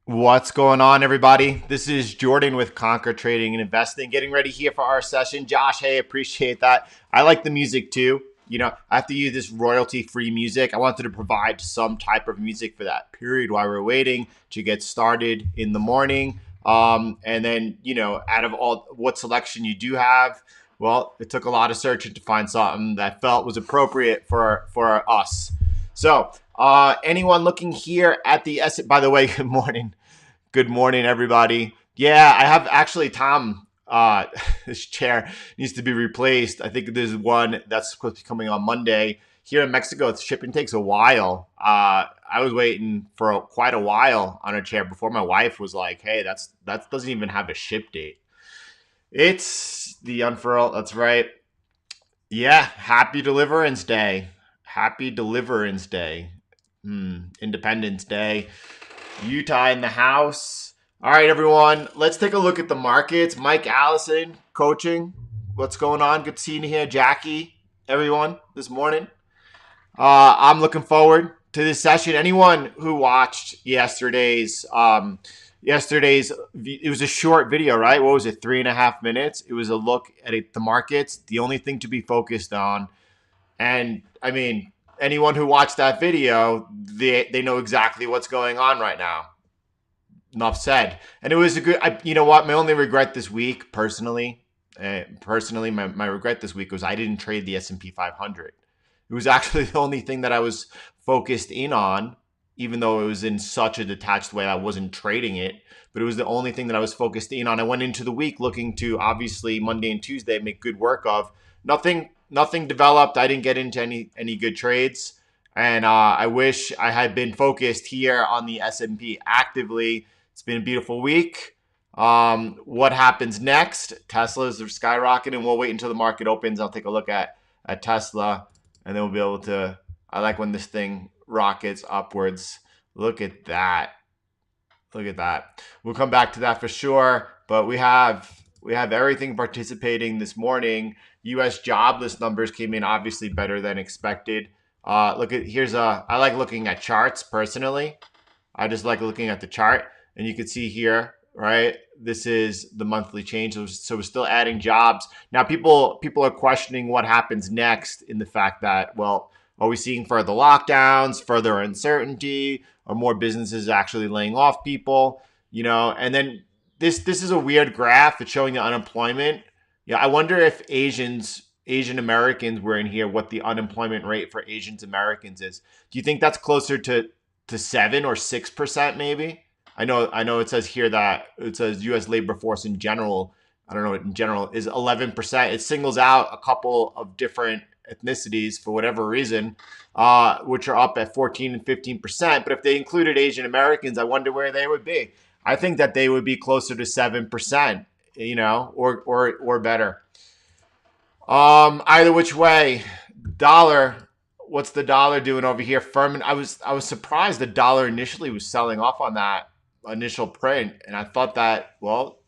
What's going on, everybody? This is Jordan with Conquer Trading and Investing, getting ready here for our session. Josh, hey, appreciate that. I like the music too. You know, I have to use this royalty-free music. I wanted to provide some type of music for that period while we're waiting to get started in the morning. And then, you know, out of all what selection you do have, well, it took a lot of searching to find something that I felt was appropriate for us. So, anyone looking here at the by the way, good morning. Good morning, everybody. Yeah, I have actually Tom. This chair needs to be replaced. I think there's one that's supposed to be coming on Monday. Here in Mexico, shipping takes a while. I was waiting for quite a while on a chair before my wife was like, "Hey, that doesn't even have a ship date." It's the unfurl. That's right. Yeah, happy Deliverance Day. Happy Deliverance Day. Independence Day. Utah in the house. All right, everyone. Let's take a look at the markets. Mike Allison, coaching. What's going on? Good seeing you here. Jackie, everyone, this morning. I'm looking forward to this session. Anyone who watched yesterday's, it was a short video, right? What was it? 3.5 minutes. It was a look at the markets. The only thing to be focused on. And I mean, anyone who watched that video, they know exactly what's going on right now. Enough said. And it was a good, you know what? My only regret this week, personally, my regret this week was I didn't trade the S&P 500. It was actually the only thing that I was focused in on, even though it was in such a detached way. I wasn't trading it, but it was the only thing that I was focused in on. I went into the week looking to, obviously, Monday and Tuesday make good work of. Nothing developed. I didn't get into any good trades. And I wish I had been focused here on the S&P actively. It's been a beautiful week. What happens next? Tesla's are skyrocketing. We'll wait until the market opens. I'll take a look at Tesla, and then we'll be able to. I like when this thing rockets upwards. Look at that. Look at that. We'll come back to that for sure. But we have everything participating this morning. U.S. jobless numbers came in obviously better than expected. Look at here's a. I like looking at charts personally. I just like looking at the chart, and you can see here, right? This is the monthly change. So we're still adding jobs. Now people are questioning what happens next in the fact that, well, are we seeing further lockdowns, further uncertainty, or more businesses actually laying off people? And then this is a weird graph. It's showing the unemployment. Yeah, I wonder if Asian Americans were in here, what the unemployment rate for Asian Americans is. Do you think that's closer to 7 or 6% maybe? I know it says here that it says US labor force in general, I don't know, in general is 11%. It singles out a couple of different ethnicities for whatever reason, which are up at 14 and 15%. But if they included Asian Americans, I wonder where they would be. I think that they would be closer to 7%, or better. Either which way, dollar. What's the dollar doing over here? Furman. I was surprised the dollar initially was selling off on that initial print, and I thought that, well,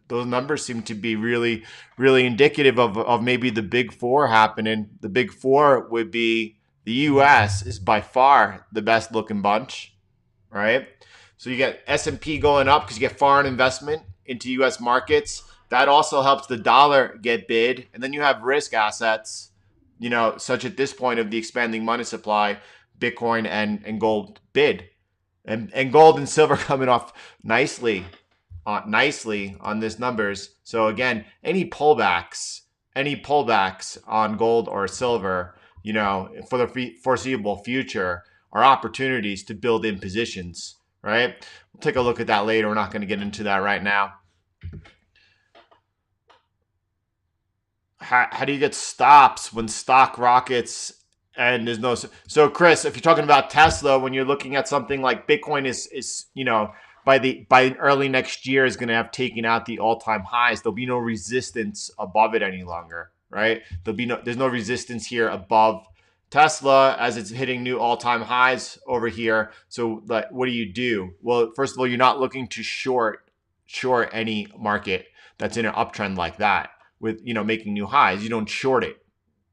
those numbers seem to be really, really indicative of maybe the big four happening. The big four would be the U.S. is by far the best looking bunch, right? So you get S&P going up because you get foreign investment into U.S. markets. That also helps the dollar get bid. And then you have risk assets, such at this point of the expanding money supply, Bitcoin and gold bid. And gold and silver coming off nicely on this numbers. So again, any pullbacks on gold or silver, for the foreseeable future are opportunities to build in positions, right? We'll take a look at that later. We're not going to get into that right now. How do you get stops when stock rockets and there's no? So Chris, if you're talking about Tesla, when you're looking at something like Bitcoin is by early next year is going to have taken out the all-time highs. There'll be no resistance above it any longer, right? There's no resistance here above Tesla as it's hitting new all-time highs over here. So what do? Well, first of all, you're not looking to short any market that's in an uptrend like that with making new highs. You don't short it.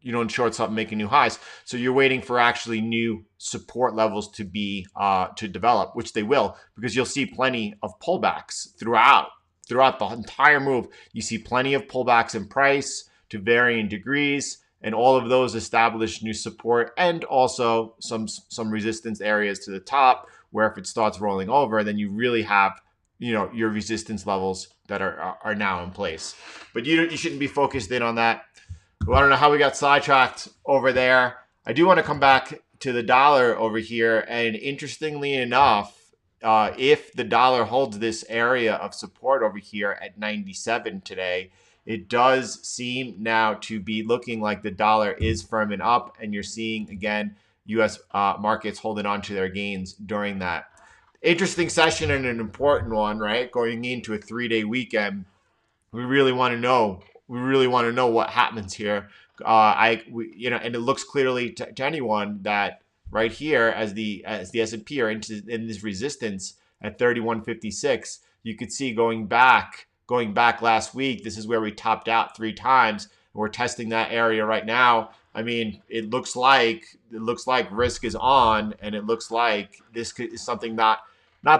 You don't short something making new highs. So you're waiting for actually new support levels to be to develop, which they will, because you'll see plenty of pullbacks throughout the entire move. You see plenty of pullbacks in price to varying degrees, and all of those establish new support and also some resistance areas to the top, where if it starts rolling over, then you really have your resistance levels that are now in place. But you shouldn't be focused in on that. Well, I don't know how we got sidetracked over there. I do want to come back to the dollar over here. And interestingly enough, if the dollar holds this area of support over here at 97 today, it does seem now to be looking like the dollar is firming up. And you're seeing, again, U.S. Markets holding on to their gains during that. Interesting session and an important one, right? Going into a 3-day weekend, we really want to know what happens here. And it looks clearly to anyone that right here, as the S&P are in this resistance at 31.56, you could see going back last week. This is where we topped out 3 times. And we're testing that area right now. I mean, it looks like risk is on, and it looks like this is something not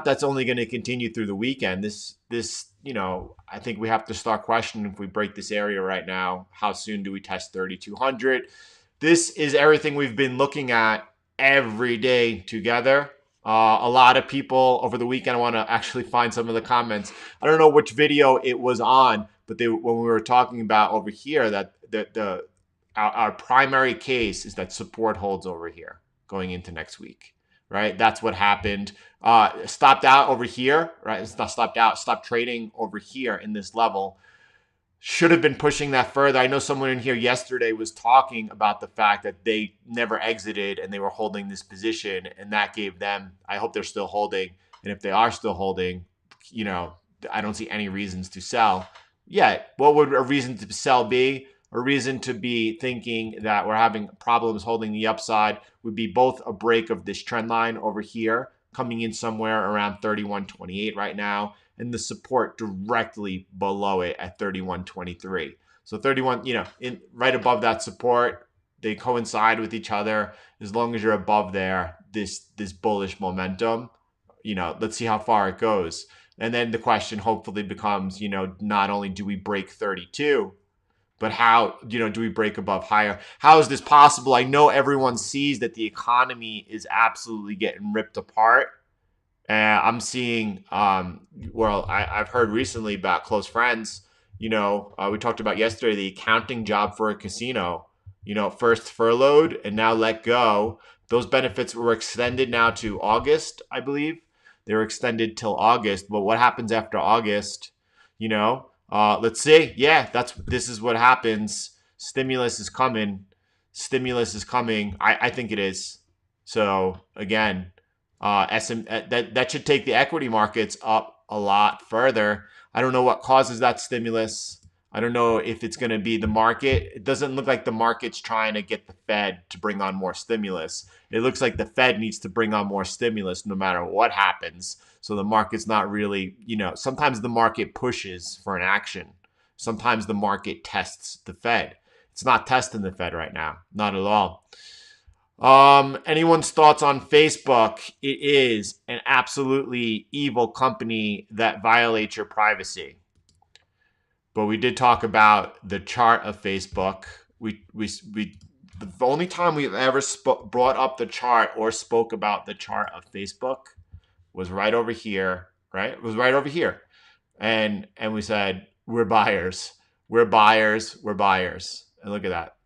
that's only going to continue through the weekend. This I think we have to start questioning if we break this area right now. How soon do we test 3,200? This is everything we've been looking at every day together. A lot of people over the weekend, I want to actually find some of the comments. I don't know which video it was on, but when we were talking about over here that our primary case is that support holds over here going into next week. Right, that's what happened. Stopped out over here. Right, it's not stopped out. Stopped trading over here in this level. Should have been pushing that further. I know someone in here yesterday was talking about the fact that they never exited and they were holding this position, and that gave them. I hope they're still holding, and if they are still holding, I don't see any reasons to sell yet. What would a reason to sell be? A reason to be thinking that we're having problems holding the upside would be both a break of this trend line over here coming in somewhere around 31.28 right now, and the support directly below it at 31.23. So 31, right above that support, they coincide with each other. As long as you're above there, this bullish momentum, let's see how far it goes. And then the question hopefully becomes, not only do we break 32, but how, do we break above higher? How is this possible? I know everyone sees that the economy is absolutely getting ripped apart. And I'm seeing, I've heard recently about close friends. We talked about yesterday the accounting job for a casino. First furloughed and now let go. Those benefits were extended now to August, I believe. They were extended till August. But what happens after August? Let's see. Yeah, this is what happens. Stimulus is coming. Stimulus is coming. I think it is. So again, that should take the equity markets up a lot further. I don't know what causes that stimulus. I don't know if it's going to be the market. It doesn't look like the market's trying to get the Fed to bring on more stimulus. It looks like the Fed needs to bring on more stimulus no matter what happens. So the market's not really, sometimes the market pushes for an action. Sometimes the market tests the Fed. It's not testing the Fed right now. Not at all. Anyone's thoughts on Facebook? It is an absolutely evil company that violates your privacy. But we did talk about the chart of Facebook. The only time we've ever brought up the chart or spoke about the chart of Facebook was right over here, right? It was right over here. And we said, we're buyers. We're buyers. We're buyers. And look at that.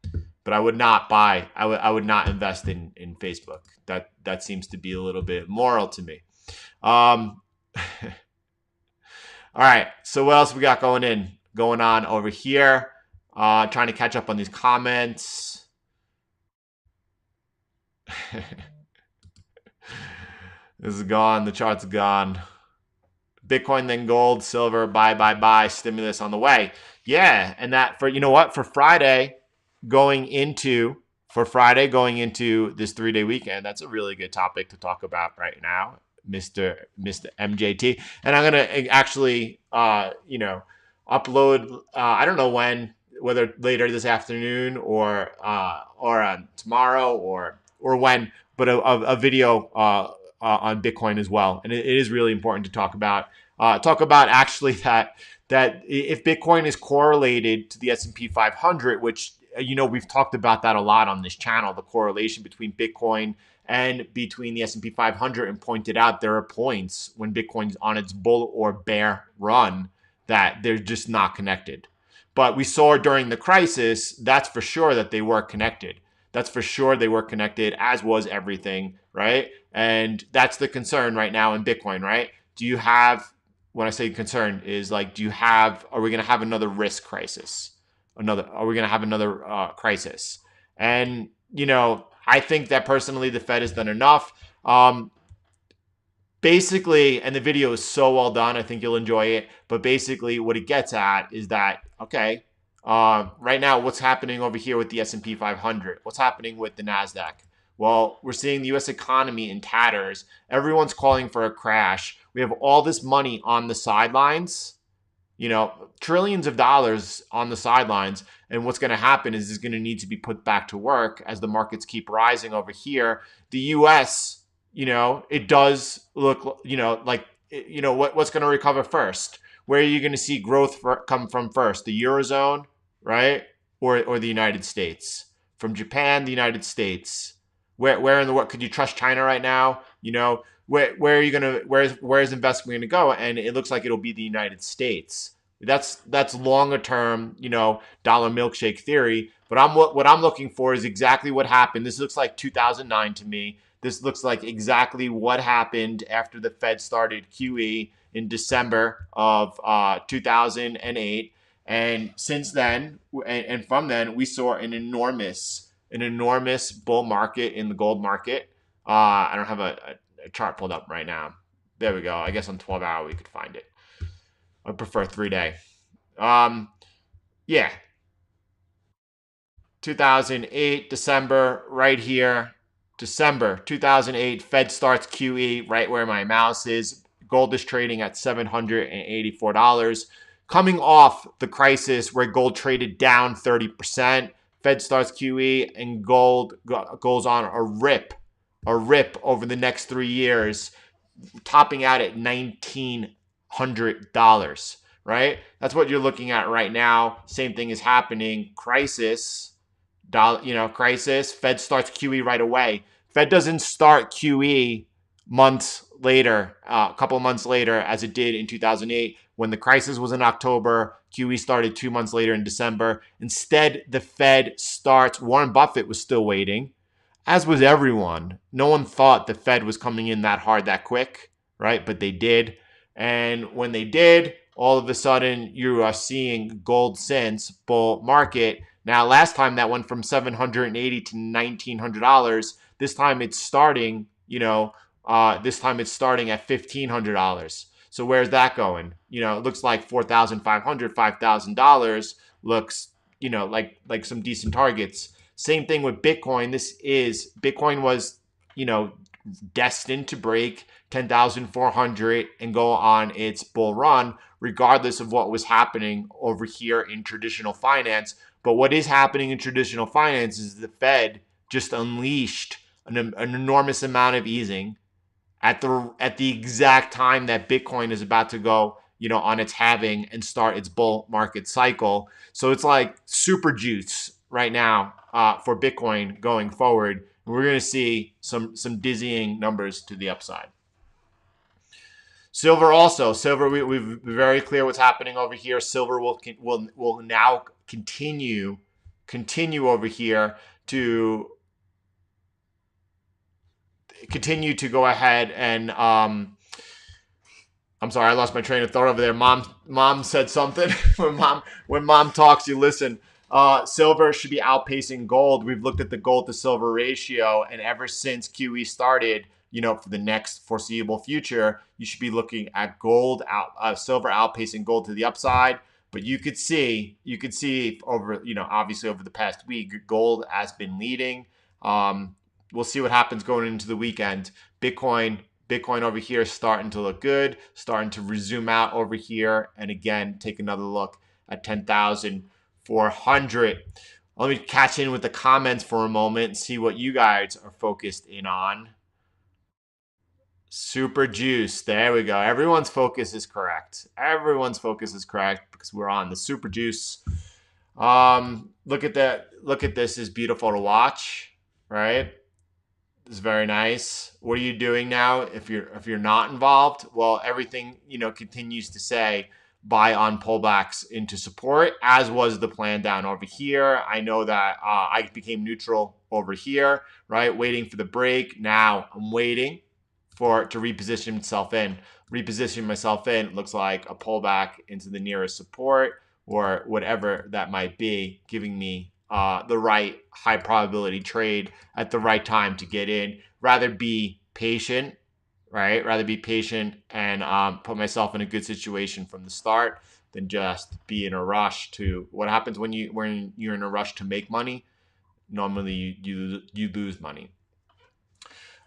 But I would not buy. I would not invest in Facebook. That seems to be a little bit moral to me. All right. So what else we got going on over here? Trying to catch up on these comments. This is gone. The chart's gone. Bitcoin, then gold, silver, buy, stimulus on the way. Yeah, and that for Friday going into this 3-day weekend, that's a really good topic to talk about right now, Mr. MJT. And I'm gonna actually upload. I don't know when, whether later this afternoon or tomorrow or when, but a video on Bitcoin as well. And it is really important to talk about. Actually that if Bitcoin is correlated to the S&P 500, which we've talked about that a lot on this channel, the correlation between Bitcoin and between the S&P 500, and pointed out there are points when Bitcoin's on its bull or bear run that they're just not connected. But we saw during the crisis, that's for sure that they were connected. That's for sure they were connected, as was everything, right? And that's the concern right now in Bitcoin, right? Do you have, when I say concern, is like, are we going to have another risk crisis? Are we going to have another crisis? And, I think that personally the Fed has done enough. Basically, and the video is so well done, I think you'll enjoy it. But basically what it gets at is that, okay, right now, what's happening over here with the S&P 500? What's happening with the NASDAQ? Well, we're seeing the U.S. economy in tatters. Everyone's calling for a crash. We have all this money on the sidelines, trillions of dollars on the sidelines. And what's going to happen is it's going to need to be put back to work as the markets keep rising over here. The U.S., it does look, what's going to recover first? Where are you going to see growth come from first? The Eurozone, right? Or the United States? From Japan, the United States. Where in the world could you trust China right now? Where are you gonna where's investment going to go? And it looks like it'll be the United States. That's longer term, dollar milkshake theory. But what I'm looking for is exactly what happened. This looks like 2009 to me. This looks like exactly what happened after the Fed started QE in December of 2008. And since then, and from then, we saw an enormous bull market in the gold market. I don't have a chart pulled up right now. There we go. I guess on 12 hour we could find it. I prefer 3-day. Yeah. 2008 December right here. December 2008, Fed starts QE right where my mouse is. Gold is trading at $784. Coming off the crisis where gold traded down 30%, Fed starts QE and gold goes on a rip over the next 3 years, topping out at $1,900, right? That's what you're looking at right now. Same thing is happening. Crisis, crisis. Fed starts QE right away. Fed doesn't start QE months later, a couple of months later, as it did in 2008 when the crisis was in October. QE started 2 months later in December. Instead, the Fed starts. Warren Buffett was still waiting, as was everyone. No one thought the Fed was coming in that hard that quick, right? But they did. And when they did, all of a sudden you are seeing gold since bull market. Now, last time that went from $780 to $1,900. This time it's starting, this time it's starting at $1,500. So where's that going? It looks like $4,500, $5,000 looks, like some decent targets. Same thing with Bitcoin. Bitcoin was, destined to break 10,400 and go on its bull run, regardless of what was happening over here in traditional finance. But what is happening in traditional finance is the Fed just unleashed an enormous amount of easing at the exact time that Bitcoin is about to go, on its halving and start its bull market cycle. So it's like super juice right now for Bitcoin going forward. We're going to see some dizzying numbers to the upside. Silver also. We're very clear what's happening over here. Silver will now continue over here to go ahead and I'm sorry, I lost my train of thought over there. Mom said something. when mom talks, you listen. Silver should be outpacing gold. We've looked at the gold to silver ratio, and ever since QE started, for the next foreseeable future, you should be looking at silver outpacing gold to the upside. But you could see over, obviously over the past week, gold has been leading. We'll see what happens going into the weekend. Bitcoin over here is starting to look good, starting to resume out over here. And again, take another look at 10,400. Let me catch in with the comments for a moment and see what you guys are focused in on. Super juice. There we go. Everyone's focus is correct. Because we're on the super juice. Look at that. Look at this. Is beautiful to watch, right? It's very nice. What are you doing now if you're not involved? Well, everything, continues to say buy on pullbacks into support, as was the plan down over here. I know that I became neutral over here, right? Waiting for the break. Now I'm waiting for it to reposition myself in. It looks like a pullback into the nearest support or whatever that might be, giving me the right high probability trade at the right time to get in. Rather be patient, right? And put myself in a good situation from the start than just be in a rush to. What happens when you're in a rush to make money? Normally you lose money.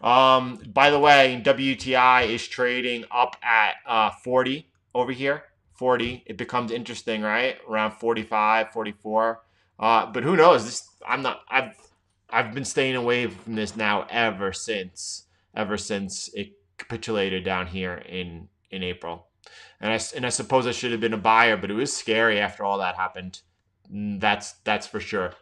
By the way, WTI is trading up at 40 over here. 40. It becomes interesting, right? Around 45, 44. But who knows? I've been staying away from this now ever since it capitulated down here in April. And I suppose I should have been a buyer, but it was scary after all that happened. That's for sure.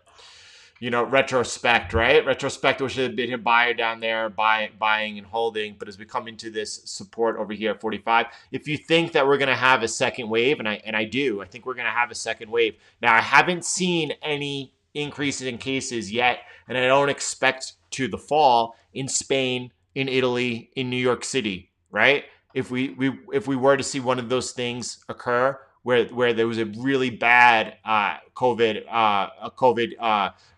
Retrospect, right? Retrospect, we should have been a buyer down there, buying and holding. But as we come into this support over here at 45, if you think that we're going to have a second wave, and I do, I think we're going to have a second wave. Now, I haven't seen any increases in cases yet, and I don't expect to the fall in Spain, in Italy, in New York City, right? If we were to see one of those things occur, where there was a really bad COVID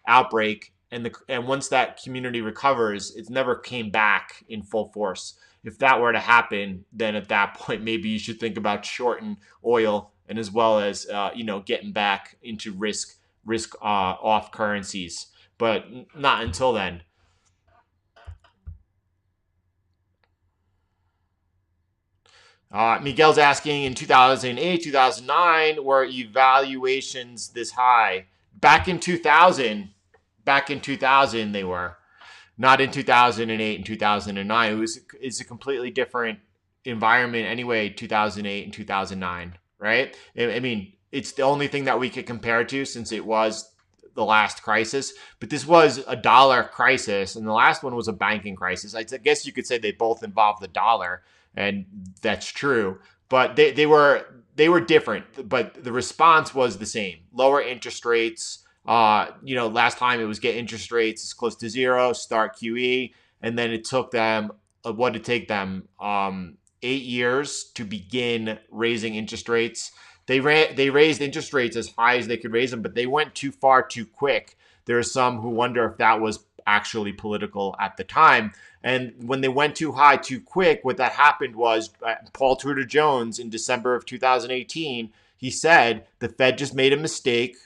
outbreak, and once that community recovers, it's never came back in full force. If that were to happen, then at that point, maybe you should think about shorting oil, and as well as getting back into risk off currencies, but not until then. Miguel's asking, in 2008, 2009, were evaluations this high? Back in 2000, they were. Not in 2008 and 2009. It's a completely different environment anyway, 2008 and 2009, right? I mean, it's the only thing that we could compare to since it was the last crisis. But this was a dollar crisis, and the last one was a banking crisis. I guess you could say they both involved the dollar, and that's true. But they were different. But the response was the same: lower interest rates. Last time it was get interest rates as close to zero, start QE, and then it took them what did it take them 8 years to begin raising interest rates. They raised interest rates as high as they could raise them, but they went too far too quick. There are some who wonder if that was actually political at the time. And when they went too high too quick, what that happened was Paul Tudor Jones in December of 2018, he said the Fed just made a mistake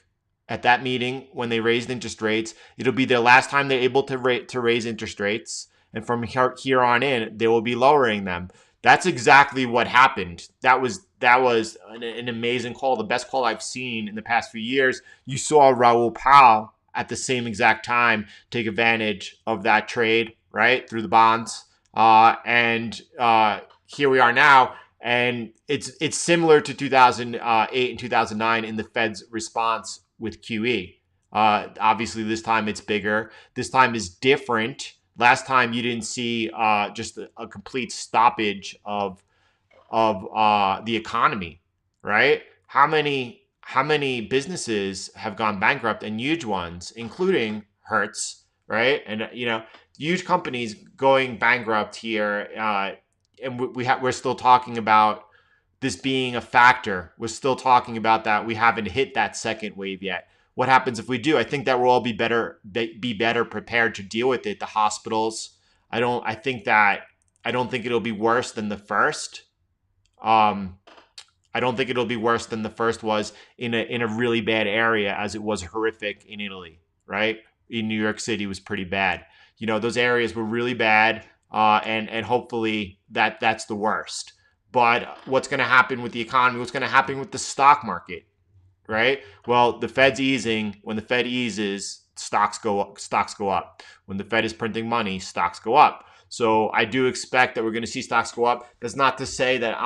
at that meeting when they raised interest rates. It'll be their last time they're able to raise interest rates. And from here on in, they will be lowering them. That's exactly what happened. That was an amazing call, the best call I've seen in the past few years. You saw Raoul Pal at the same exact time take advantage of that trade, right, through the bonds. And here we are now. And it's similar to 2008 and 2009 in the Fed's response with QE. Obviously, this time it's bigger. This time is different. Last time you didn't see just a complete stoppage of the economy, right? How many businesses have gone bankrupt, and huge ones, including Hertz, right? And huge companies going bankrupt here, and we're still talking about this being a factor. We're still talking about that. We haven't hit that second wave yet. What happens if we do? I think that we'll all be better prepared to deal with it. The hospitals. I don't think it'll be worse than the first. I don't think it'll be worse than the first was in a really bad area, as it was horrific in Italy, right? In New York City was pretty bad. Those areas were really bad, and hopefully that's the worst. But what's going to happen with the economy? What's going to happen with the stock market? Right? Well, the Fed's easing. When the Fed eases, stocks go up. When the Fed is printing money, stocks go up. So I do expect that we're going to see stocks go up. That's not to say that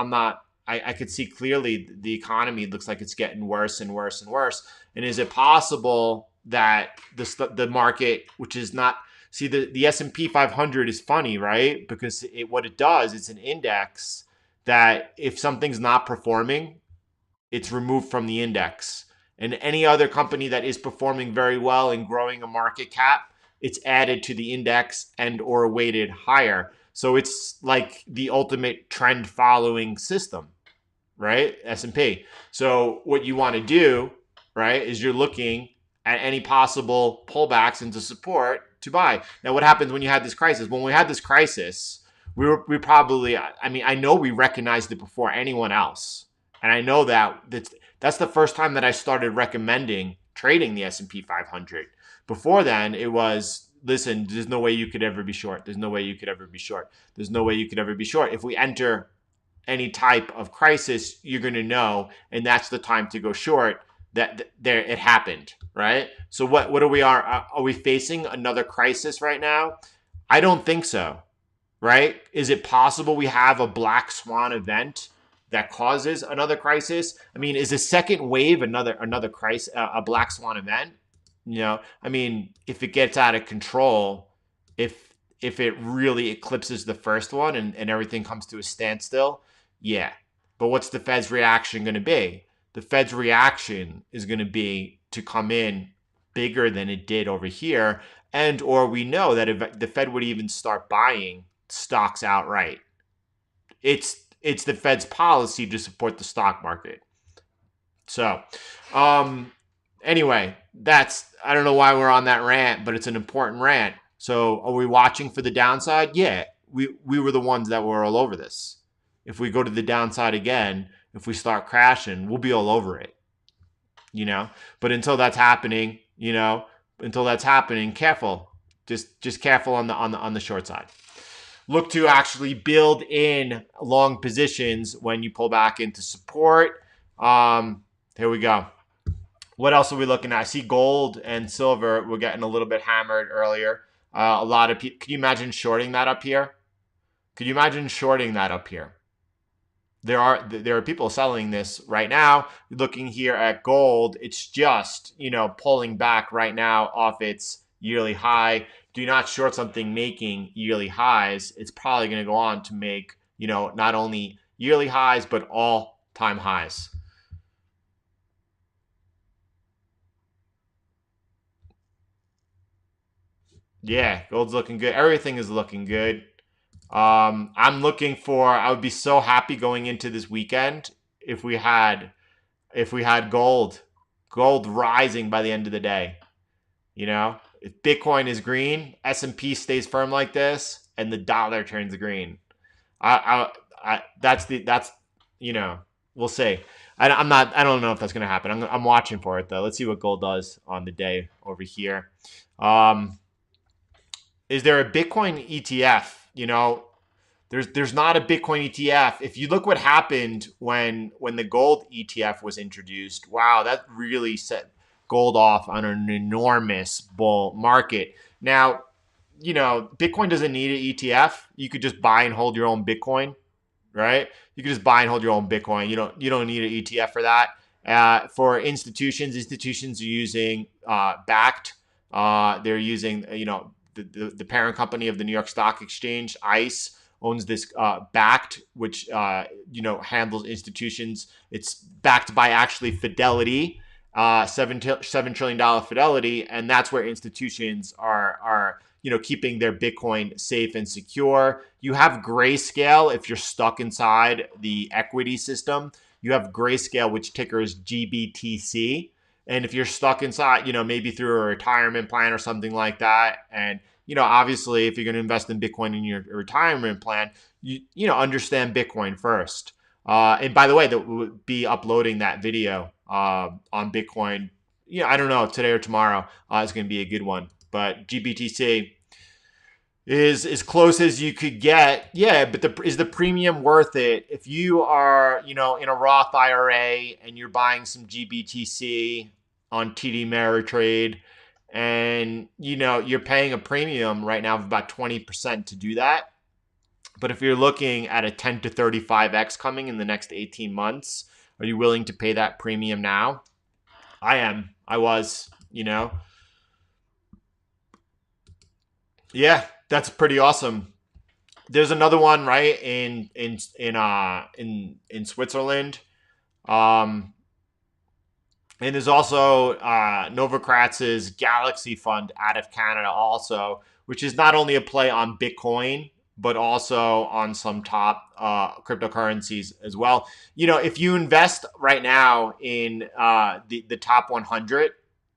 I could see clearly the economy looks like it's getting worse and worse and worse. And is it possible that the market, which is not, see, the S&P 500 is funny, right? Because what it does, it's an index that if something's not performing, it's removed from the index. And any other company that is performing very well and growing a market cap, it's added to the index and or weighted higher. So it's like the ultimate trend following system, right? S&P. So what you want to do, right, is you're looking at any possible pullbacks into support to buy. Now, what happens when you had this crisis? When we had this crisis, we probably, I know we recognized it before anyone else. And I know that's the first time that I started recommending trading the S&P 500. Before then, it was, listen, there's no way you could ever be short. There's no way you could ever be short. There's no way you could ever be short. If we enter any type of crisis, you're going to know, and that's the time to go short. That there it happened, right? So what are we are we facing another crisis right now? I don't think so, right? Is it possible we have a black swan event that causes another crisis? I mean, is a second wave another crisis, a black swan event? If it gets out of control, if it really eclipses the first one and everything comes to a standstill, yeah. But what's the Fed's reaction going to be? The Fed's reaction is going to be to come in bigger than it did over here, and or we know that if the Fed would even start buying stocks outright. It's the Fed's policy to support the stock market. So, anyway, I don't know why we're on that rant, but it's an important rant. So are we watching for the downside? Yeah, we were the ones that were all over this. If we go to the downside again, if we start crashing, we'll be all over it. But until that's happening, careful. Just careful on the short side. look to actually build in long positions when you pull back into support. Here we go. What else are we looking at? I see gold and silver. We're getting a little bit hammered earlier. A lot of people. Could you imagine shorting that up here? Could you imagine shorting that up here? There are people selling this right now. Looking here at gold, it's just pulling back right now off its yearly high. Do not short something making yearly highs. It's probably going to go on to make not only yearly highs but all-time highs. Yeah, gold's looking good. Everything is looking good. I'm looking for. I would be so happy going into this weekend if we had gold rising by the end of the day. If Bitcoin is green, S&P stays firm like this, and the dollar turns green. That's we'll see. I don't know if that's gonna happen. I'm watching for it though. Let's see what gold does on the day over here. Is there a Bitcoin ETF? There's not a Bitcoin ETF. If you look what happened when the gold ETF was introduced, wow, that really set gold off on an enormous bull market. Now, Bitcoin doesn't need an ETF. You could just buy and hold your own Bitcoin, right? You could just buy and hold your own Bitcoin. You don't need an ETF for that. For institutions are using Backed. They're using the parent company of the New York Stock Exchange, ICE, owns this Backed, which handles institutions. It's backed by actually Fidelity, $7 trillion Fidelity, and that's where institutions are keeping their Bitcoin safe and secure. You have Grayscale if you're stuck inside the equity system. You have Grayscale, which tickers GBTC. And if you're stuck inside, maybe through a retirement plan or something like that, and obviously, if you're going to invest in Bitcoin in your retirement plan, you understand Bitcoin first. And by the way, that would be uploading that video on Bitcoin. I don't know, today or tomorrow is going to be a good one. But GBTC is as close as you could get. Yeah, but is the premium worth it? If you are, in a Roth IRA and you're buying some GBTC on TD Ameritrade, and you're paying a premium right now of about 20% to do that. But if you're looking at a 10 to 35x coming in the next 18 months, are you willing to pay that premium now? I am. I was. Yeah, that's pretty awesome. There's another one right in Switzerland. And there's also Novokratz's Galaxy Fund out of Canada also, which is not only a play on Bitcoin, but also on some top cryptocurrencies as well. If you invest right now in the top 100,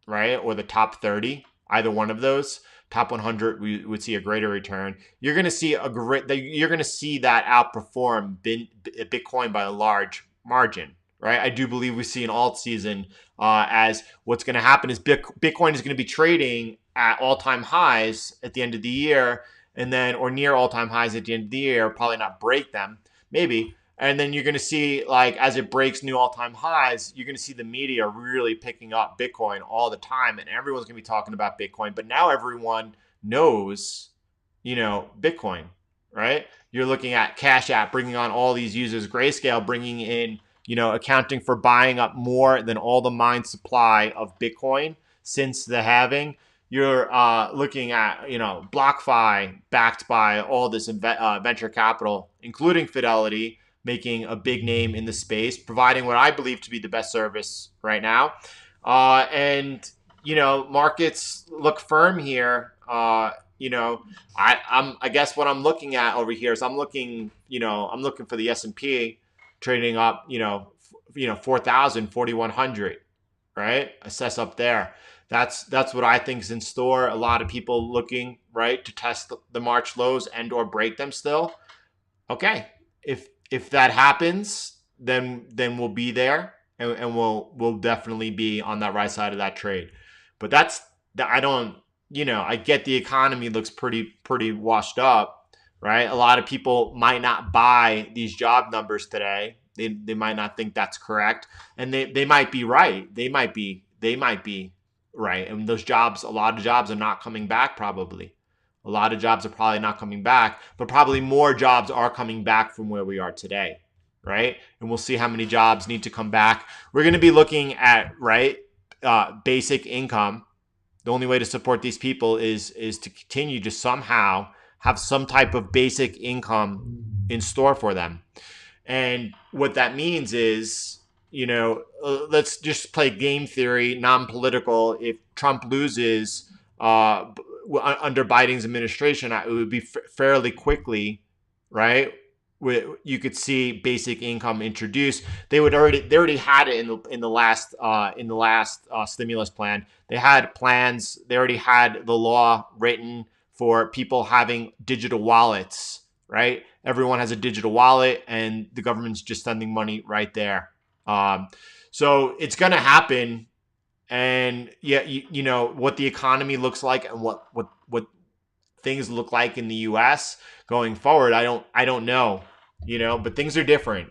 right, or the top 30, either one of those, top 100, we would see a greater return. You're going to see that outperform Bitcoin by a large margin. Right, I do believe we see an alt season as what's going to happen is Bitcoin is going to be trading at all-time highs at the end of the year, and then or near all-time highs at the end of the year, probably not break them, maybe. And then you're going to see, like, as it breaks new all-time highs, you're going to see the media really picking up Bitcoin all the time, and everyone's going to be talking about Bitcoin. But now everyone knows, Bitcoin, right? You're looking at Cash App bringing on all these users, Grayscale bringing in, accounting for buying up more than all the mine supply of Bitcoin since the halving. You're looking at, BlockFi backed by all this venture capital, including Fidelity, making a big name in the space, providing what I believe to be the best service right now. And markets look firm here. I guess what I'm looking at over here is I'm looking for the S&P trading up, 4,000, 4,100, right? Assess up there. That's what I think is in store. A lot of people looking, right, to test the March lows and or break them still. Okay, if that happens, then we'll be there, and we'll definitely be on that right side of that trade. But I get the economy looks pretty washed up, right? A lot of people might not buy these job numbers today. They might not think that's correct, and they might be right. They might be right, and those jobs, a lot of jobs are not coming back probably. A lot of jobs are probably not coming back, but probably more jobs are coming back from where we are today, right? And we'll see how many jobs need to come back. We're going to be looking at, right, basic income. The only way to support these people is to continue to somehow have some type of basic income in store for them. And what that means is, let's just play game theory, non-political. If Trump loses under Biden's administration, it would be fairly quickly, right? You could see basic income introduced. They already had it in the last stimulus plan. They had plans. They already had the law written for people having digital wallets, right? Everyone has a digital wallet, and the government's just sending money right there. So it's going to happen. And yeah, you know what the economy looks like and what things look like in the U.S. going forward. I don't know, but things are different.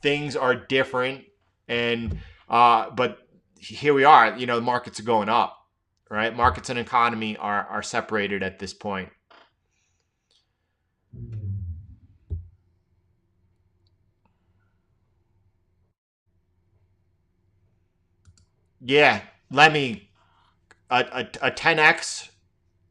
Things are different, and but here we are. The markets are going up, right? Markets and economy are separated at this point. Yeah, let me a 10x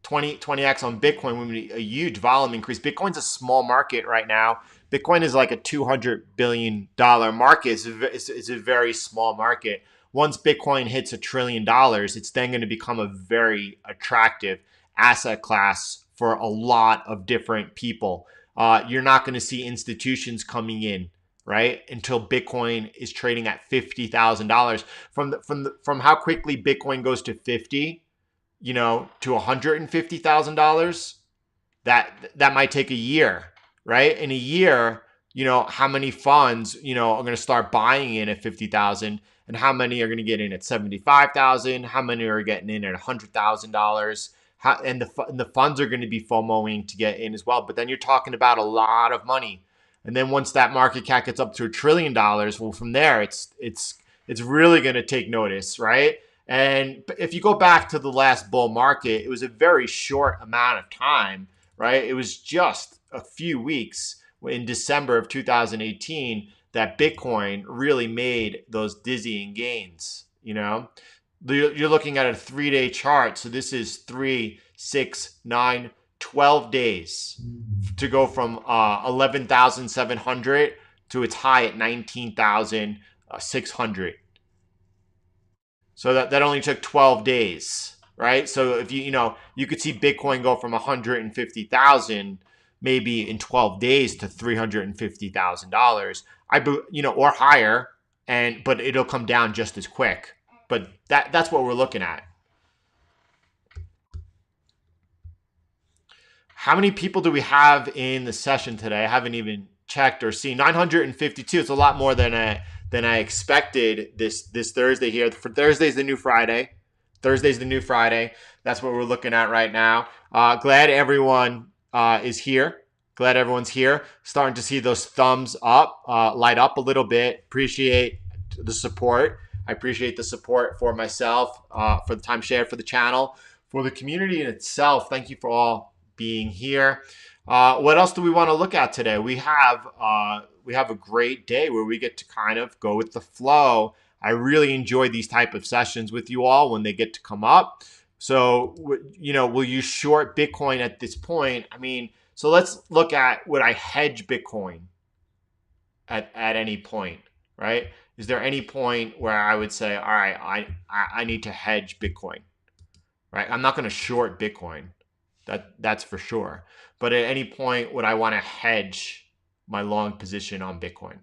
20x on Bitcoin would be a huge volume increase. Bitcoin's a small market right now. Bitcoin is like a $200 billion market. It's a very small market. Once Bitcoin hits $1 trillion, it's then going to become a very attractive asset class for a lot of different people. You're not going to see institutions coming in, right, until Bitcoin is trading at $50,000. From how quickly Bitcoin goes to 50, to $150,000, that might take a year, right? In a year, how many funds, are going to start buying in at 50,000, and how many are going to get in at 75,000? How many are getting in at $100,000? And the funds are going to be FOMOing to get in as well. But then you're talking about a lot of money. And then once that market cap gets up to $1 trillion, well, from there, it's really going to take notice, right? And if you go back to the last bull market, it was a very short amount of time, right? It was just a few weeks in December of 2018 that Bitcoin really made those dizzying gains. You're looking at a 3-day chart. So this is 3, 6, 9, 12 days to go from 11,700 to its high at 19,600. So that only took 12 days, right? So if you could see Bitcoin go from 150,000 maybe in 12 days to $350,000, or higher, but it'll come down just as quick. But that's what we're looking at. How many people do we have in the session today? I haven't even checked or seen. 952. It's a lot more than I expected this Thursday here. For Thursday's the new Friday. Thursday's the new Friday. That's what we're looking at right now. Glad everyone is here. Glad everyone's here. Starting to see those thumbs up light up a little bit. Appreciate the support. I appreciate the support for myself, for the time shared, for the channel, for the community in itself. Thank you for all being here. What else do we want to look at today? We have a great day where we get to kind of go with the flow. I really enjoy these type of sessions with you all when they get to come up. So, will you short Bitcoin at this point? So let's look at, would I hedge Bitcoin at any point, right? Is there any point where I would say, all right, I need to hedge Bitcoin, right? I'm not going to short Bitcoin. That's for sure. But at any point, would I want to hedge my long position on Bitcoin?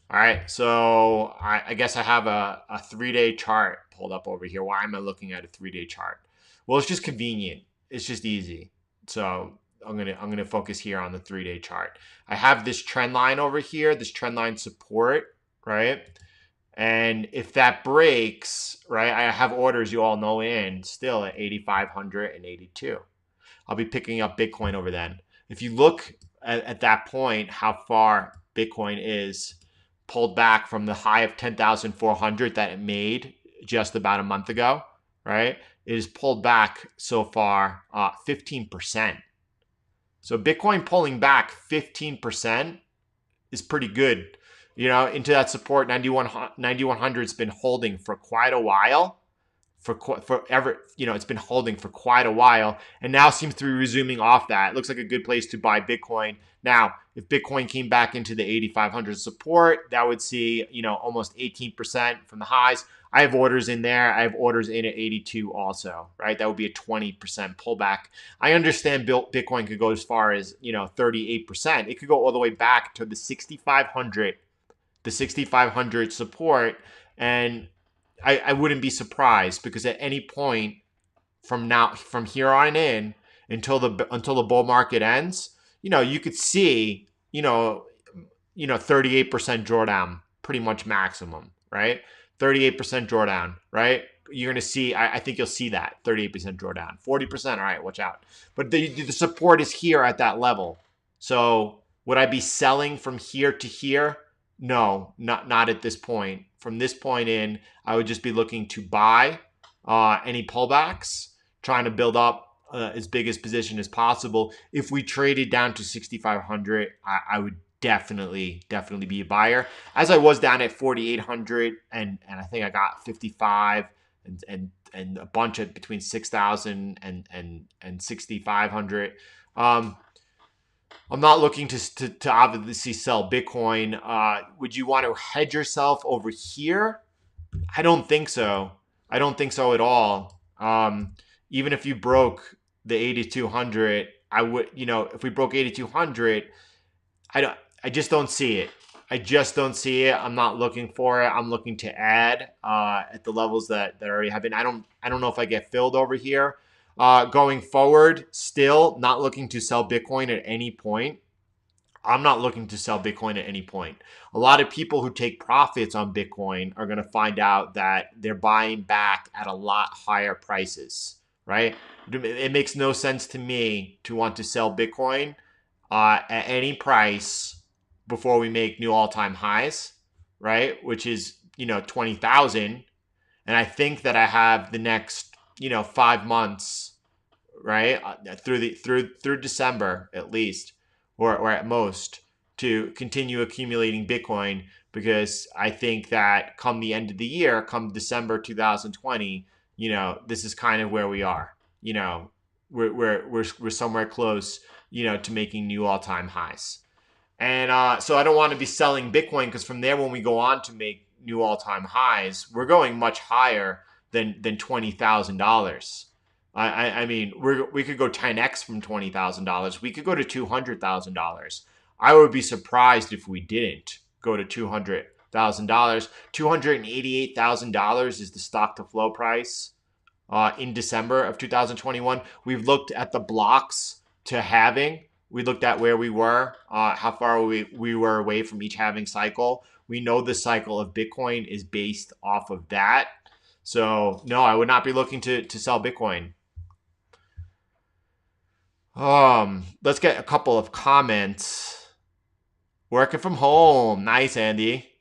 All right, so I guess I have a 3-day chart pulled up over here. Why am I looking at a 3-day chart? Well, it's just convenient. It's just easy. So I'm gonna focus here on the 3-day chart. I have this trend line over here, this trend line support, right? And if that breaks, right, I have orders, you all know, in still at 8,582. I'll be picking up Bitcoin over then. if you look at that point, how far Bitcoin is pulled back from the high of 10,400 that it made just about a month ago, right? It is pulled back so far 15%. So Bitcoin pulling back 15% is pretty good. Into that support 9100 has been holding for quite a while. Forever, it's been holding for quite a while, and now seems to be resuming off that. It looks like a good place to buy Bitcoin. Now, if Bitcoin came back into the 8,500 support, that would see, almost 18% from the highs. I have orders in there. I have orders in at 82 also, right? That would be a 20% pullback. I understand Bitcoin could go as far as, 38%. It could go all the way back to the 6,500 support, and I wouldn't be surprised, because at any point from here on in until the bull market ends, you could see 38% drawdown, pretty much maximum, right? 38% drawdown, right? You're gonna see. I think you'll see that 38% drawdown, 40%. All right, watch out. But the support is here at that level. So would I be selling from here to here? No, not at this point. From this point in, I would just be looking to buy any pullbacks, trying to build up as big a position as possible. If we traded down to 6,500, I would definitely be a buyer. As I was down at 4,800, and I think I got 55 and a bunch of between 6,000 and 6,500. I'm not looking to obviously sell Bitcoin. Would you want to hedge yourself over here? I don't think so. I don't think so at all. Even if you broke the 8,200, I would, if we broke 8,200, I just don't see it. I just don't see it. I'm not looking for it. I'm looking to add at the levels that already have been. I don't know if I get filled over here. Going forward, still not looking to sell Bitcoin at any point. I'm not looking to sell Bitcoin at any point. A lot of people who take profits on Bitcoin are going to find out that they're buying back at a lot higher prices, right? It makes no sense to me to want to sell Bitcoin at any price before we make new all-time highs, right? Which is, 20,000. And I think that I have the next, 5 months, right? Through December at least, or at most, to continue accumulating Bitcoin, because I think that come the end of the year, come December 2020, this is kind of where we are. We're somewhere close, to making new all-time highs. And so I don't want to be selling Bitcoin, because from there, when we go on to make new all-time highs, we're going much higher than $20,000. I mean, we could go 10x from $20,000. We could go to $200,000. I would be surprised if we didn't go to $200,000. $288,000 is the stock to flow price in December of 2021. We've looked at the blocks to halving. We looked at where we were, how far we were away from each halving cycle. We know the cycle of Bitcoin is based off of that. So no, I would not be looking to sell Bitcoin. Let's get a couple of comments. Working from home. Nice, Andy.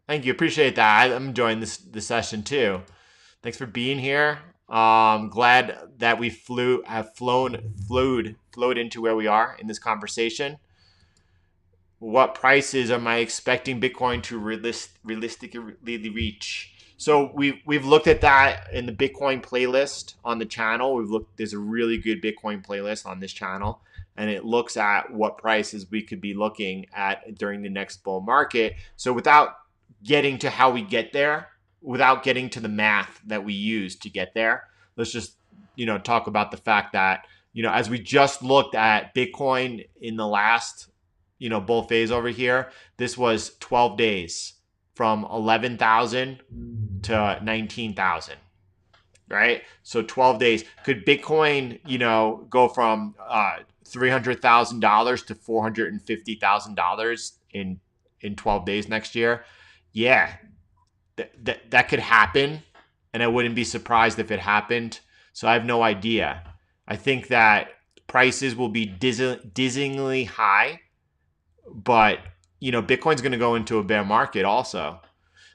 Thank you. Appreciate that. I'm enjoying this session too. Thanks for being here. Glad that we flowed into where we are in this conversation. What prices am I expecting Bitcoin to realistically reach? So we've looked at that in the Bitcoin playlist on the channel. There's a really good Bitcoin playlist on this channel, and it looks at what prices we could be looking at during the next bull market. So without getting to how we get there, without getting to the math that we use to get there, let's just, talk about the fact that, as we just looked at Bitcoin in the last, bull phase over here, this was 12 days from 11,000 to 19,000, right? So 12 days. Could Bitcoin, go from $300,000 to $450,000 in 12 days next year? Yeah, that could happen, and I wouldn't be surprised if it happened. So I have no idea. I think that prices will be dizzyingly high, but Bitcoin's going to go into a bear market also.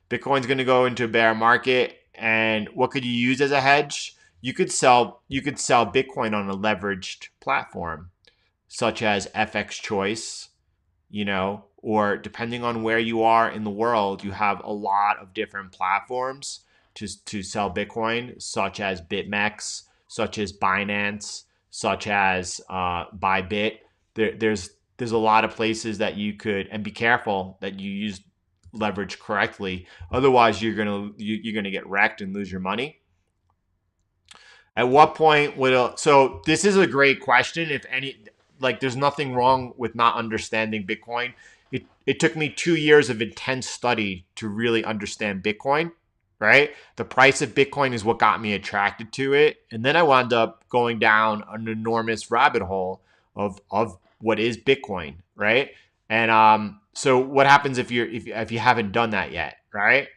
Bitcoin's going to go into a bear market, and what could you use as a hedge? You could sell Bitcoin on a leveraged platform such as FX Choice, or depending on where you are in the world, you have a lot of different platforms to sell Bitcoin, such as BitMEX, such as Binance, such as Bybit. There's a lot of places that you could, and be careful that you use leverage correctly. Otherwise, you're gonna get wrecked and lose your money. At what point would so this is a great question. If any, like, there's nothing wrong with not understanding Bitcoin. It took me 2 years of intense study to really understand Bitcoin, right? The price of Bitcoin is what got me attracted to it. And then I wound up going down an enormous rabbit hole of what is Bitcoin, right? And so what happens if you haven't done that yet, right?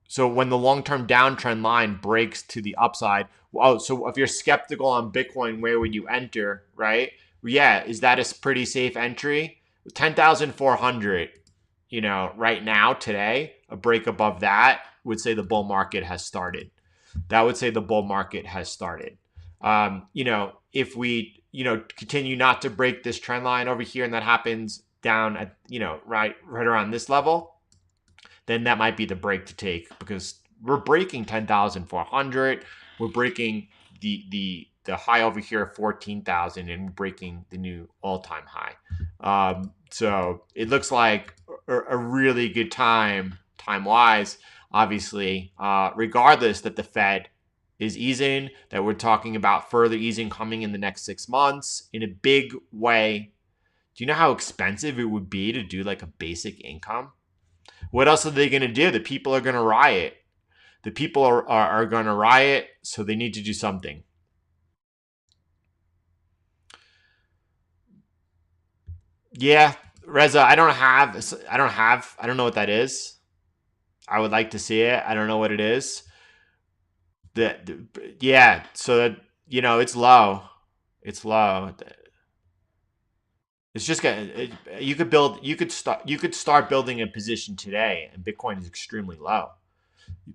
So when the long-term downtrend line breaks to the upside, so if you're skeptical on Bitcoin, where would you enter, right? Yeah, is that a pretty safe entry? 10,400, right now, today, a break above that would say the bull market has started. That would say the bull market has started. If we, continue not to break this trend line over here, and that happens down at, right around this level, then that might be the break to take, because we're breaking 10,400. We're breaking the high over here of 14,000, and we're breaking the new all-time high. So it looks like a really good time-wise, obviously, regardless that the Fed is easing, that we're talking about further easing coming in the next 6 months in a big way. Do you know how expensive it would be to do like a basic income? What else are they going to do? The people are going to riot. The people are going to riot, so they need to do something. Yeah, Reza, I don't know what that is. I would like to see it. I don't know what it is. Yeah, so that, it's low. It's low. It's just gonna. You could start building a position today, and Bitcoin is extremely low.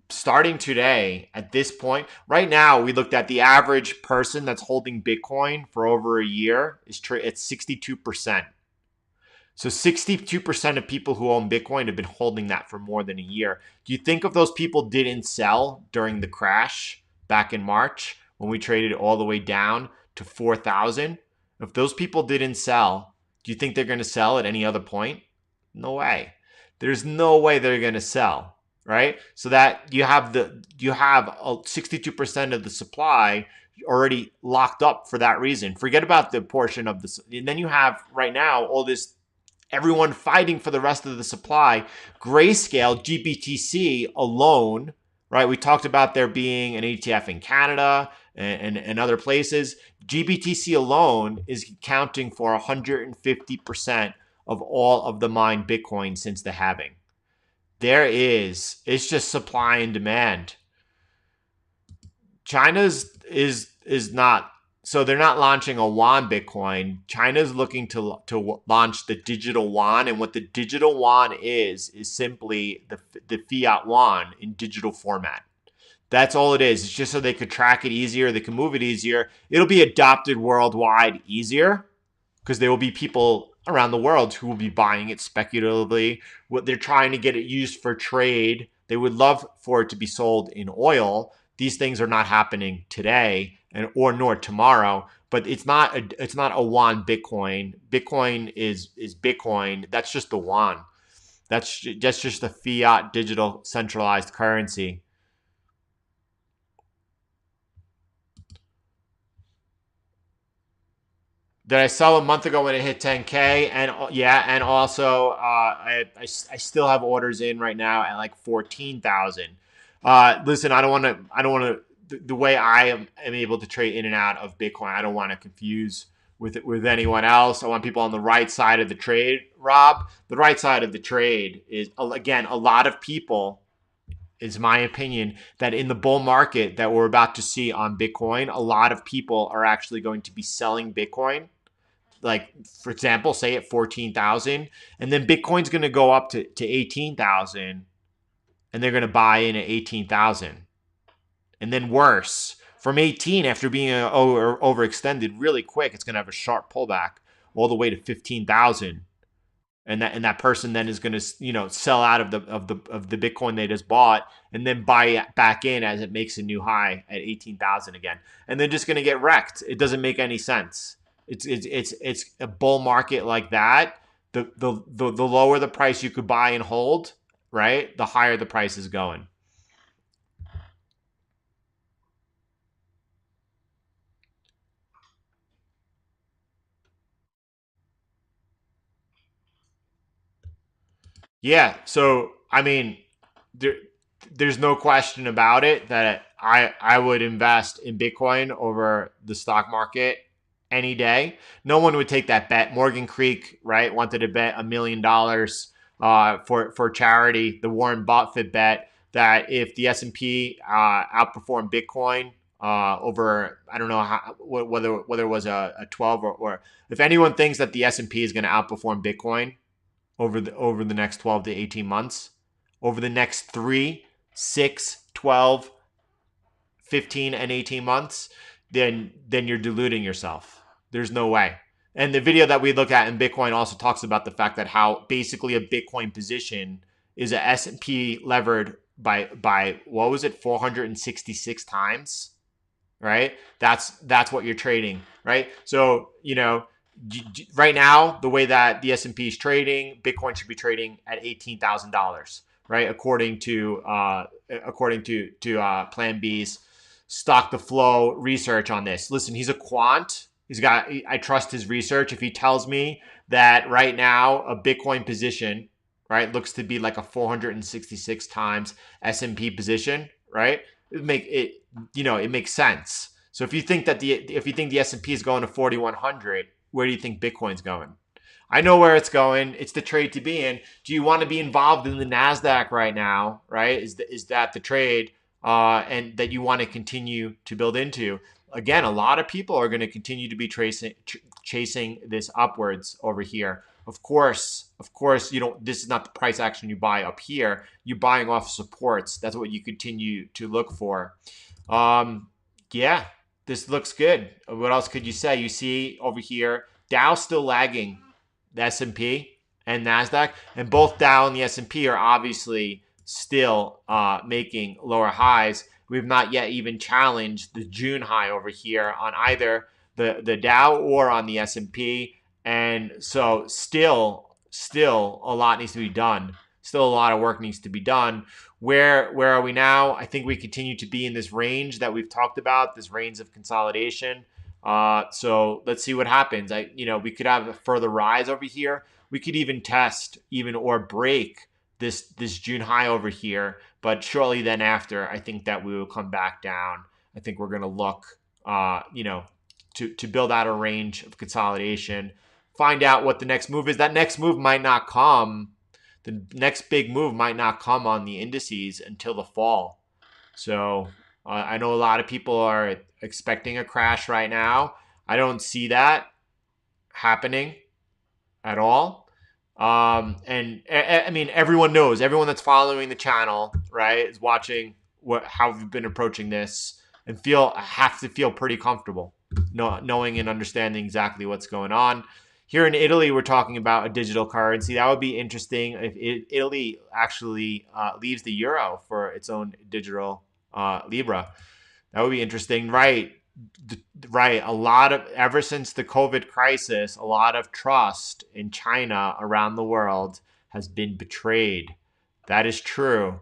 Starting today, at this point, right now, we looked at the average person that's holding Bitcoin for over a year is at 62%. So 62% of people who own Bitcoin have been holding that for more than a year. Do you think if those people didn't sell during the crash back in March when we traded all the way down to 4,000? If those people didn't sell, do you think they're going to sell at any other point? No way. There's no way they're going to sell, right? So that you have 62% of the supply already locked up for that reason. Forget about the portion of this. And then you have right now all this, everyone fighting for the rest of the supply. Grayscale, GBTC alone, right? We talked about there being an ETF in Canada and other places. GBTC alone is accounting for 150% of all of the mined Bitcoin since the halving. It's just supply and demand. China's is not, so they're not launching a yuan Bitcoin. China's looking to launch the digital yuan, and what the digital yuan is simply the fiat yuan in digital format. That's all it is. It's just so they could track it easier, they can move it easier. It'll be adopted worldwide easier because there will be people around the world who will be buying it speculatively. What they're trying to get it used for trade. They would love for it to be sold in oil. These things are not happening today or nor tomorrow, but it's not a yuan Bitcoin. Bitcoin is Bitcoin. That's just the yuan. That's just the fiat digital centralized currency. That I sell a month ago when it hit 10K, and yeah, and also I still have orders in right now at like 14,000. Listen, I don't want to. The way I am able to trade in and out of Bitcoin, I don't want to confuse with anyone else. I want people on the right side of the trade, Rob. The right side of the trade is, again, a lot of people is my opinion, that in the bull market that we're about to see on Bitcoin, a lot of people are actually going to be selling Bitcoin. Like, for example, say at 14,000, and then Bitcoin's going to go up to 18,000, and they're going to buy in at 18,000. And then worse, from 18, after being overextended really quick, it's going to have a sharp pullback all the way to 15,000. And that person then is going to, sell out of the Bitcoin they just bought, and then buy it back in as it makes a new high at 18,000 again, and they're just going to get wrecked. It doesn't make any sense. It's a bull market like that. The lower the price you could buy and hold, right, the higher the price is going. Yeah. So I mean, there there's no question about it that I would invest in Bitcoin over the stock market any day. No one would take that bet. Morgan Creek, right, wanted to bet $1 million for charity. The Warren Buffett bet that if the S&P outperformed Bitcoin over, I don't know how, whether it was a 12 or if anyone thinks that the S&P is going to outperform Bitcoin over the next 12 to 18 months, over the next 3, 6, 12, 15, and 18 months, then you're deluding yourself. There's no way. And the video that we look at in Bitcoin also talks about the fact that how basically a Bitcoin position is a S&P levered by what was it, 466 times, right? That's what you're trading, right? So, right now, the way that the S&P is trading, Bitcoin should be trading at $18,000, right? According to Plan B's stock to flow research on this. Listen, he's a quant. I trust his research. If he tells me that right now a Bitcoin position, right, looks to be like a 466 times S&P position, right? It makes sense. So if you think the S&P is going to 4,100, where do you think Bitcoin's going? I know where it's going. It's the trade to be in. Do you want to be involved in the NASDAQ right now, right? Is that the trade and that you want to continue to build into? Again, a lot of people are going to continue to be chasing this upwards over here. Of course, this is not the price action you buy up here. You're buying off supports. That's what you continue to look for. Yeah, this looks good. What else could you say? You see over here, Dow still lagging the S&P and NASDAQ, and both Dow and the S&P are obviously still making lower highs. We've not yet even challenged the June high over here on either the Dow or on the S&P, and so still a lot needs to be done. Still a lot of work needs to be done. Where are we now? I think we continue to be in this range that we've talked about, this range of consolidation. So let's see what happens. We could have a further rise over here. We could even test or break this June high over here. But shortly then after, I think that we will come back down. I think we're going to look, to build out a range of consolidation, find out what the next move is. That next move might not come. The next big move might not come on the indices until the fall. So I know a lot of people are expecting a crash right now. I don't see that happening at all. And I mean, everyone knows, everyone that's following the channel, right, is watching how we've been approaching this and have to feel pretty comfortable knowing and understanding exactly what's going on. Here in Italy, we're talking about a digital currency. That would be interesting if Italy actually leaves the euro for its own digital Libra. That would be interesting, right? Right. Ever since the COVID crisis, a lot of trust in China around the world has been betrayed. That is true.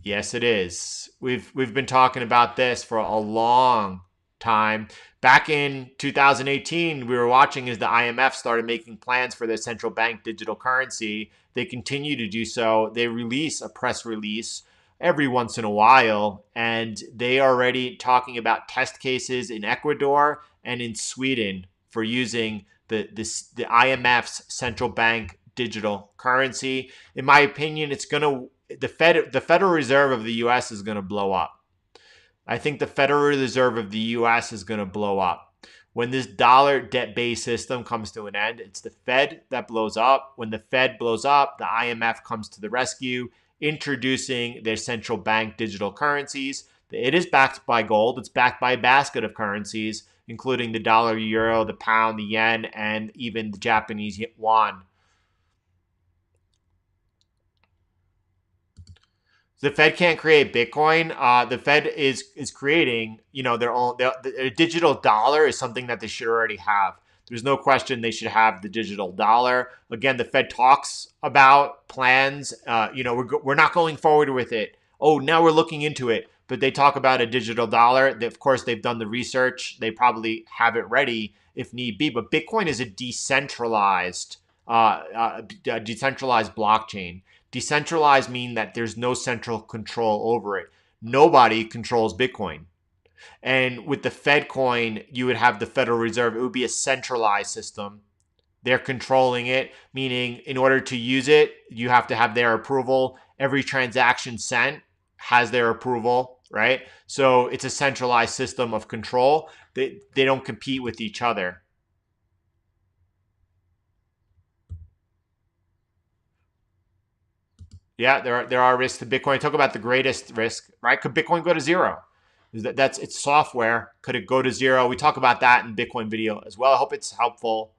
Yes, it is. We've been talking about this for a long time. Back in 2018, we were watching as the IMF started making plans for their central bank digital currency. They continue to do so. They release a press release every once in a while, and they are already talking about test cases in Ecuador and in Sweden for using the IMF's central bank digital currency. In my opinion, the Federal Reserve of the US is gonna blow up. I think the Federal Reserve of the US is gonna blow up. When this dollar debt-based system comes to an end, it's the Fed that blows up. When the Fed blows up, the IMF comes to the rescue, introducing their central bank digital currencies. It is backed by gold. It's backed by a basket of currencies, including the dollar, euro, the pound, the yen, and even the Japanese yuan. The Fed can't create Bitcoin. The Fed is creating, their digital dollar is something that they should already have. There's no question they should have the digital dollar. Again, the Fed talks about plans. We're not going forward with it. Oh, now we're looking into it. But they talk about a digital dollar. Of course, they've done the research. They probably have it ready if need be. But Bitcoin is a decentralized blockchain. Decentralized mean that there's no central control over it. Nobody controls Bitcoin. And with the Fed coin, you would have the Federal Reserve. It would be a centralized system. They're controlling it, meaning in order to use it, you have to have their approval. Every transaction sent has their approval, right? So it's a centralized system of control. They don't compete with each other. Yeah, there are risks to Bitcoin. Talk about the greatest risk, right? Could Bitcoin go to zero? It's software. Could it go to zero? We talk about that in Bitcoin video as well. I hope it's helpful.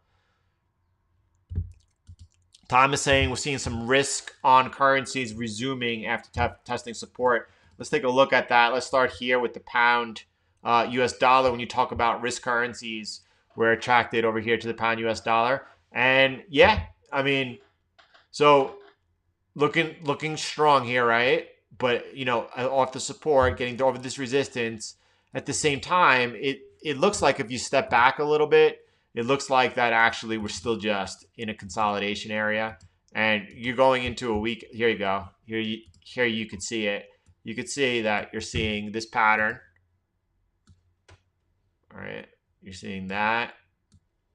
Tom is saying we're seeing some risk on currencies resuming after testing support. Let's take a look at that. Let's start here with the pound US dollar. When you talk about risk currencies, we're attracted over here to the pound US dollar. And yeah, I mean, so looking strong here, right? But off the support, getting over this resistance. At the same time, it looks like if you step back a little bit, it looks like that actually we're still just in a consolidation area, and you're going into a week. Here you go. Here you can see it. You can see that you're seeing this pattern. All right, you're seeing that,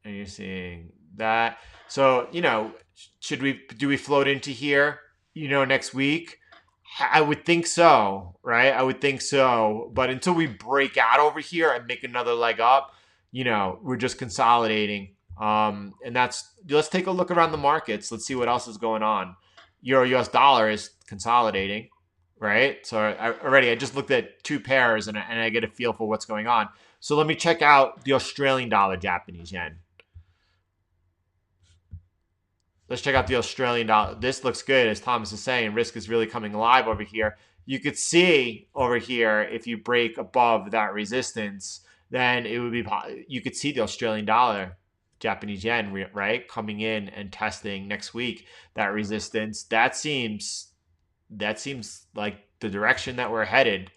and you're seeing that. So do we float into here? Next week? I would think so, right? I would think so. But until we break out over here and make another leg up, we're just consolidating. And let's take a look around the markets. Let's see what else is going on. Euro US dollar is consolidating, right? So I just looked at two pairs and I get a feel for what's going on. So let me check out the Australian dollar, Japanese yen. Let's check out the Australian dollar. This looks good, as Thomas is saying. Risk is really coming alive over here. You could see over here, if you break above that resistance, then it would be, you could see the Australian dollar, Japanese yen, right, coming in and testing next week that resistance. That seems like the direction that we're headed.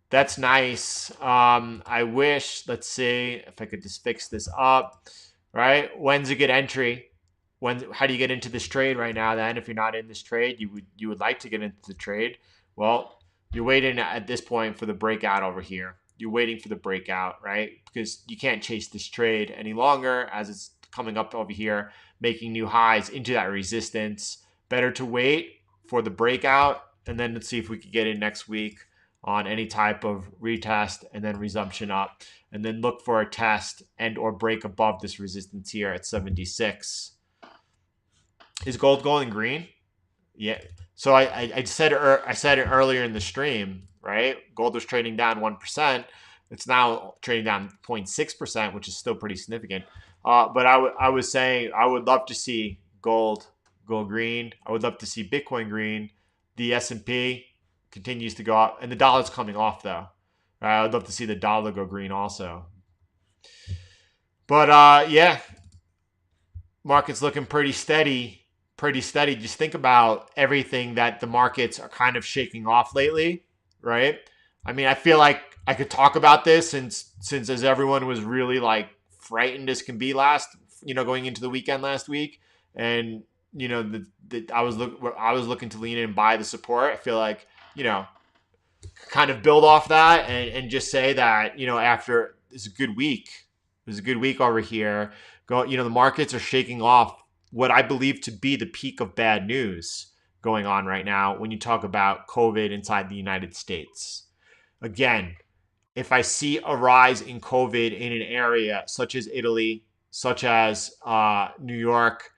That's nice. I wish, let's see if I could just fix this up, right? When's a good entry? How do you get into this trade right now? Then, if you're not in this trade, you would like to get into the trade. Well, you're waiting at this point for the breakout over here. You're waiting for the breakout, right? Because you can't chase this trade any longer as it's coming up over here, making new highs into that resistance. Better to wait for the breakout, and then let's see if we could get in next week on any type of retest and then resumption up, and then look for a test and or break above this resistance here at 76. Is gold going green? Yeah. So I said it earlier in the stream, right? Gold was trading down 1%. It's now trading down 0.6%, which is still pretty significant. But I was saying I would love to see gold go green. I would love to see Bitcoin green. The S&P continues to go up, and the dollar's coming off though. I would love to see the dollar go green also. But yeah, market's looking pretty steady. Just think about everything that the markets are kind of shaking off lately, right? I mean, I feel like I could talk about this since as everyone was really like frightened as can be going into the weekend last week, and I was looking to lean in and buy the support. I feel like kind of build off that and just say that after it's a good week. It was a good week over here. The markets are shaking off what I believe to be the peak of bad news going on right now when you talk about COVID inside the United States. Again, if I see a rise in COVID in an area such as Italy, such as New York,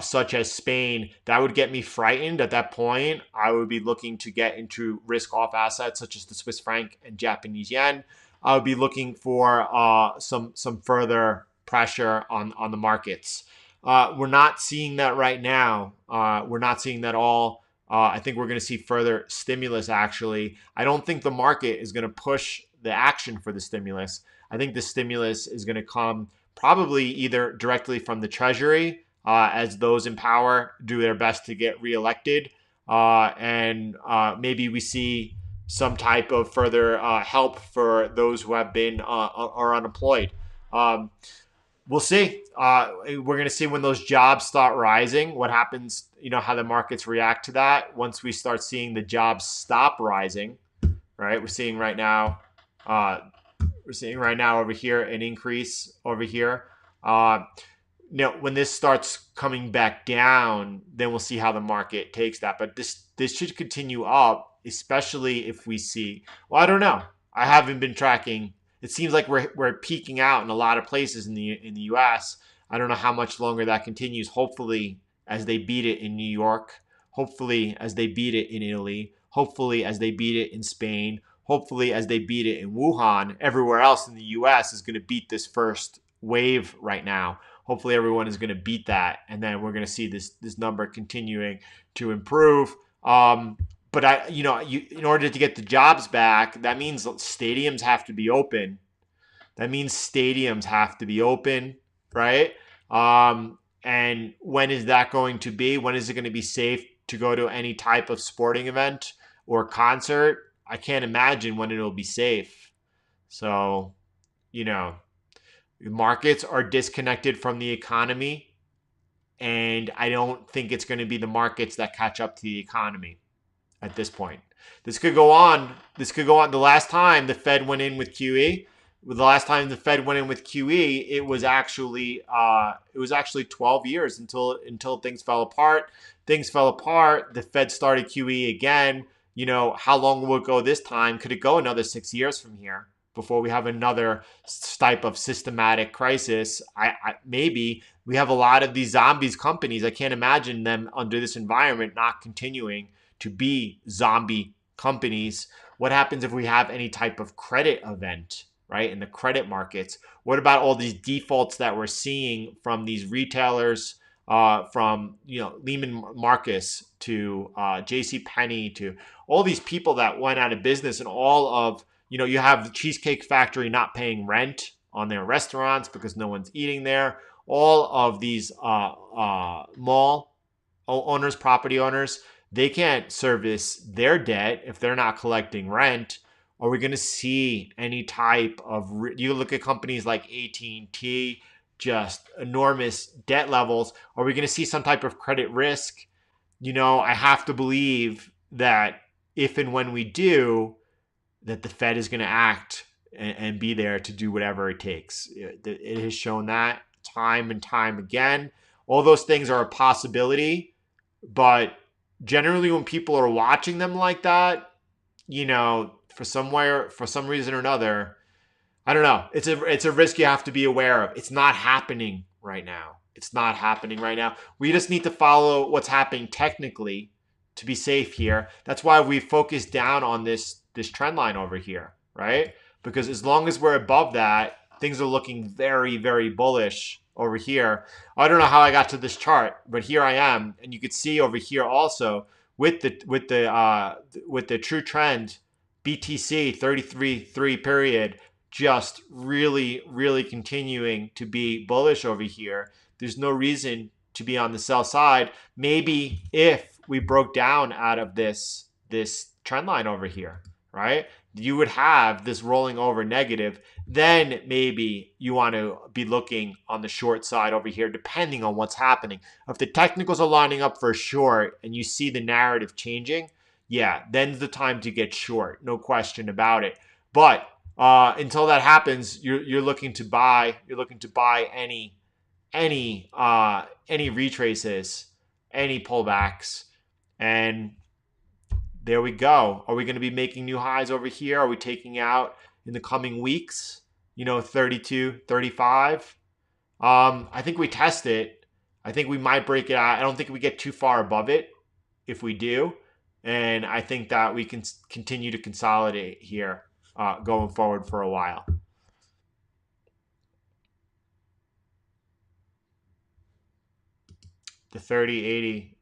such as Spain, that would get me frightened. At that point, I would be looking to get into risk off assets such as the Swiss franc and Japanese yen. I would be looking for some further pressure on the markets. We're not seeing that right now. We're not seeing that all. I think we're going to see further stimulus, actually. I don't think the market is going to push the action for the stimulus. I think the stimulus is going to come probably either directly from the Treasury, as those in power do their best to get reelected, and maybe we see some type of further help for those who have been are unemployed. We'll see. We're going to see when those jobs start rising, what happens, how the markets react to that. Once we start seeing the jobs stop rising, right? We're seeing right now over here an increase over here. When this starts coming back down, then we'll see how the market takes that. But this should continue up, especially if we see. Well, I don't know. I haven't been tracking. It seems like we're peaking out in a lot of places in the U.S. I don't know how much longer that continues. Hopefully, as they beat it in New York. Hopefully, as they beat it in Italy. Hopefully, as they beat it in Spain. Hopefully, as they beat it in Wuhan. Everywhere else in the U.S. is going to beat this first wave right now. Hopefully, everyone is going to beat that, and then we're going to see this number continuing to improve. But in order to get the jobs back, that means stadiums have to be open. Right? And when is that going to be? When is it going to be safe to go to any type of sporting event or concert? I can't imagine when it'll be safe. So, markets are disconnected from the economy, and I don't think it's going to be the markets that catch up to the economy at this point. This could go on. The last time the Fed went in with QE, it was actually 12 years until things fell apart. The Fed started QE again. How long will it go this time? Could it go another 6 years from here before we have another type of systematic crisis? Maybe. We have a lot of these zombies companies. I can't imagine them under this environment not continuing to be zombie companies. What happens if we have any type of credit event, right, in the credit markets? What about all these defaults that we're seeing from these retailers, from Lehman Marcus to J.C. Penney, to all these people that went out of business, and all of you have the Cheesecake Factory not paying rent on their restaurants because no one's eating there. All of these mall owners, property owners, they can't service their debt if they're not collecting rent. Are we going to see any type of you look at companies like AT&T, just enormous debt levels? Are we going to see some type of credit risk? I have to believe that if and when we do, that the Fed is going to act and be there to do whatever it takes. It has shown that time and time again. All those things are a possibility, but generally when people are watching them like that, for some reason or another, I don't know. It's a risk you have to be aware of. It's not happening right now. We just need to follow what's happening technically to be safe here. That's why we focus down on this trend line over here, right? Because as long as we're above that, things are looking very, very bullish over here. I don't know how I got to this chart, but here I am, and you could see over here also with the true trend, BTC 33.3 period, just really, really continuing to be bullish over here. There's no reason to be on the sell side. Maybe if we broke down out of this trend line over here, right? You would have this rolling over negative. Then maybe you want to be looking on the short side over here, depending on what's happening. If the technicals are lining up for a short and you see the narrative changing, yeah, then's the time to get short. No question about it. But until that happens, you're looking to buy. You're looking to buy any any retraces, any pullbacks, and there we go. Are we going to be making new highs over here? Are we taking out in the coming weeks? 32, 35. I think we test it. I think we might break it out. I don't think we get too far above it if we do. And I think that we can continue to consolidate here going forward for a while. The 3080.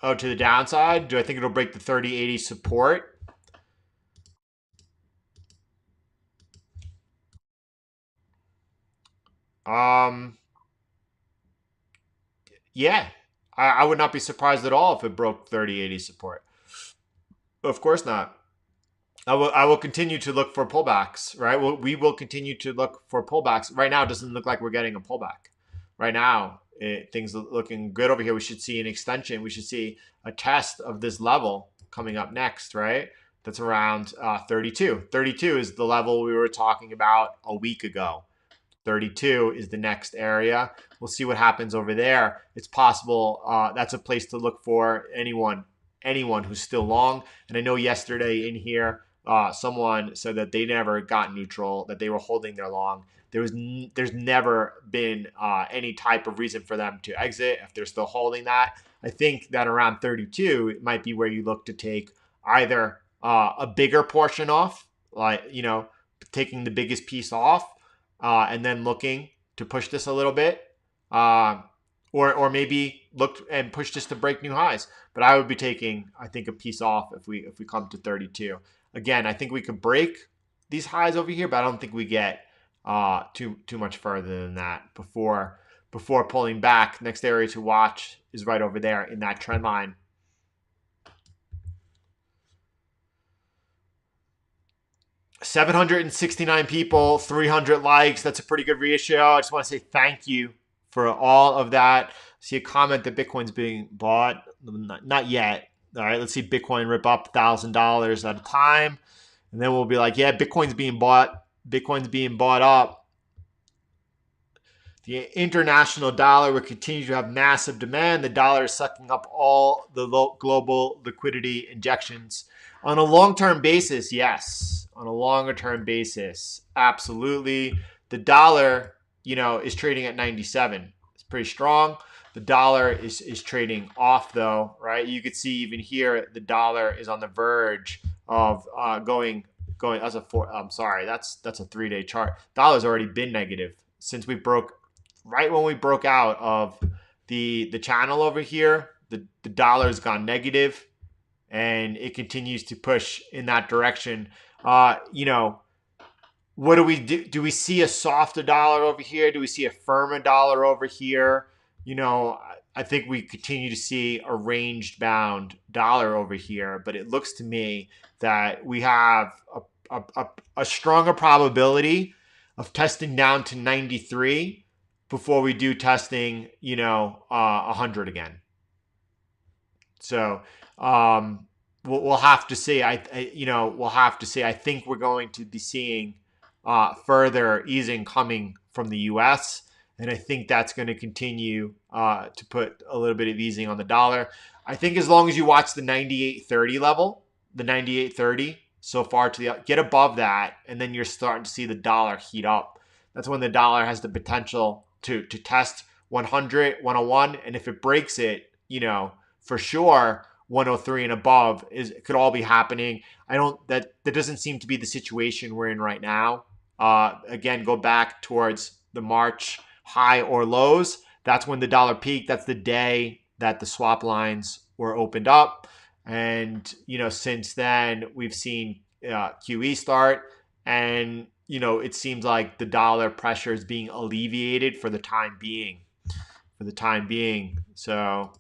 Oh, to the downside? Do I think it'll break the 3080 support? Um, yeah. I would not be surprised at all if it broke 3080 support. Of course not. I will continue to look for pullbacks, right? We will continue to look for pullbacks. Right now, it doesn't look like we're getting a pullback. Right now, things are looking good over here. We should see an extension. We should see a test of this level coming up next, right? That's around 32. 32 is the level we were talking about a week ago. 32 is the next area. We'll see what happens over there. It's possible that's a place to look for anyone who's still long. And I know yesterday in here, someone said that they never got neutral, that they were holding their long. There's never been any type of reason for them to exit if they're still holding that. I think that around 32, it might be where you look to take either a bigger portion off, like taking the biggest piece off, and then looking to push this a little bit, or maybe look and push this to break new highs. But I would be taking, I think, a piece off if we come to 32. Again, I think we could break these highs over here, but I don't think we get too much further than that before pulling back. Next area to watch is right over there in that trend line. $769 people, 300 likes. That's a pretty good ratio. I just want to say thank you for all of that. See a comment that Bitcoin's being bought. Not yet. All right, let's see Bitcoin rip up $1,000 at a time. And then we'll be like, yeah, Bitcoin's being bought. Bitcoin's being bought up. The international dollar will continue to have massive demand. The dollar is sucking up all the global liquidity injections. On a long-term basis, yes. On a longer-term basis, absolutely. The dollar, is trading at 97. It's pretty strong. The dollar is trading off, though, right? You could see even here, the dollar is on the verge of going as a four. I'm sorry, that's a 3-day chart. Dollar's already been negative since we broke. Right when we broke out of the channel over here, the dollar's gone negative, and it continues to push in that direction. What do we do? Do we see a softer dollar over here? Do we see a firmer dollar over here? I think we continue to see a ranged bound dollar over here, but it looks to me that we have a stronger probability of testing down to 93 before we do testing, 100 again. So we'll have to see. We'll have to see. I think we're going to be seeing further easing coming from the U.S., and I think that's going to continue to put a little bit of easing on the dollar. I think as long as you watch the 98.30 level, the 98.30 so far get above that, and then you're starting to see the dollar heat up. That's when the dollar has the potential to test 100, 101, and if it breaks it, for sure 103 and above could all be happening. That doesn't seem to be the situation we're in right now. Again, go back towards the March high or lows. That's when the dollar peaked. That's the day that the swap lines were opened up, and since then we've seen QE start, and it seems like the dollar pressure is being alleviated for the time being. So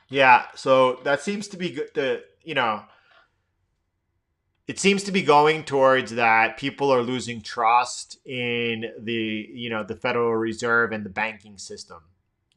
yeah, so that seems to be good. It seems to be going towards that. People are losing trust in the Federal Reserve and the banking system.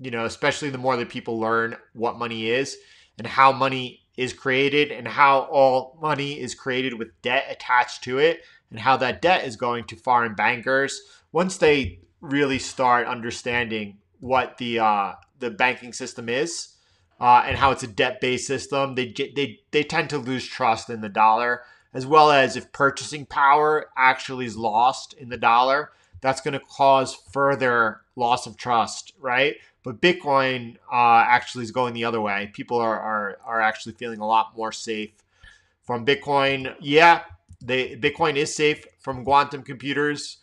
especially the more that people learn what money is and how money is created and how all money is created with debt attached to it and how that debt is going to foreign bankers. Once they really start understanding what the banking system is and how it's a debt-based system, they tend to lose trust in the dollar, as well as if purchasing power actually is lost in the dollar, that's going to cause further loss of trust, right? But Bitcoin actually is going the other way. People are actually feeling a lot more safe from Bitcoin. Yeah, Bitcoin is safe from quantum computers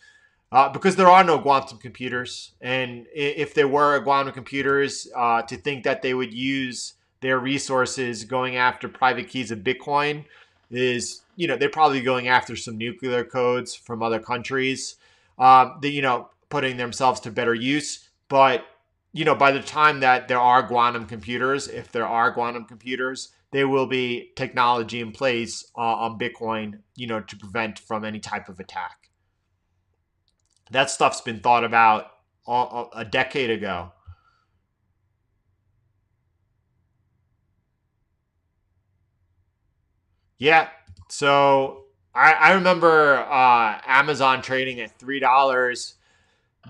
because there are no quantum computers. And if there were quantum computers, to think that they would use their resources going after private keys of Bitcoin is, they're probably going after some nuclear codes from other countries, putting themselves to better use. But, by the time that there are quantum computers, if there are quantum computers, there will be technology in place on Bitcoin, to prevent from any type of attack. That stuff's been thought about a decade ago. Yeah. So I remember Amazon trading at $3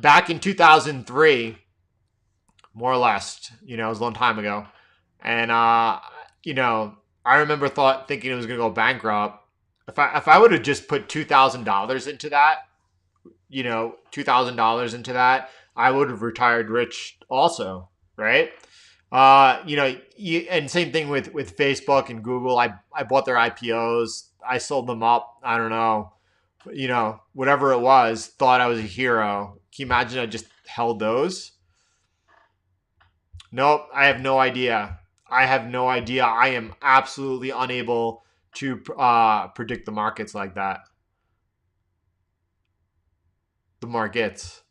back in 2003, more or less. It was a long time ago, and you know, I remember thinking it was going to go bankrupt. If I would have just put $2,000 into that, $2,000 into that, I would have retired rich also, right? And same thing with Facebook and Google. I bought their IPOs. I sold them up. I don't know, whatever it was. Thought I was a hero. Can you imagine I just held those? Nope. I have no idea. I have no idea. I am absolutely unable to predict the markets like that. The markets.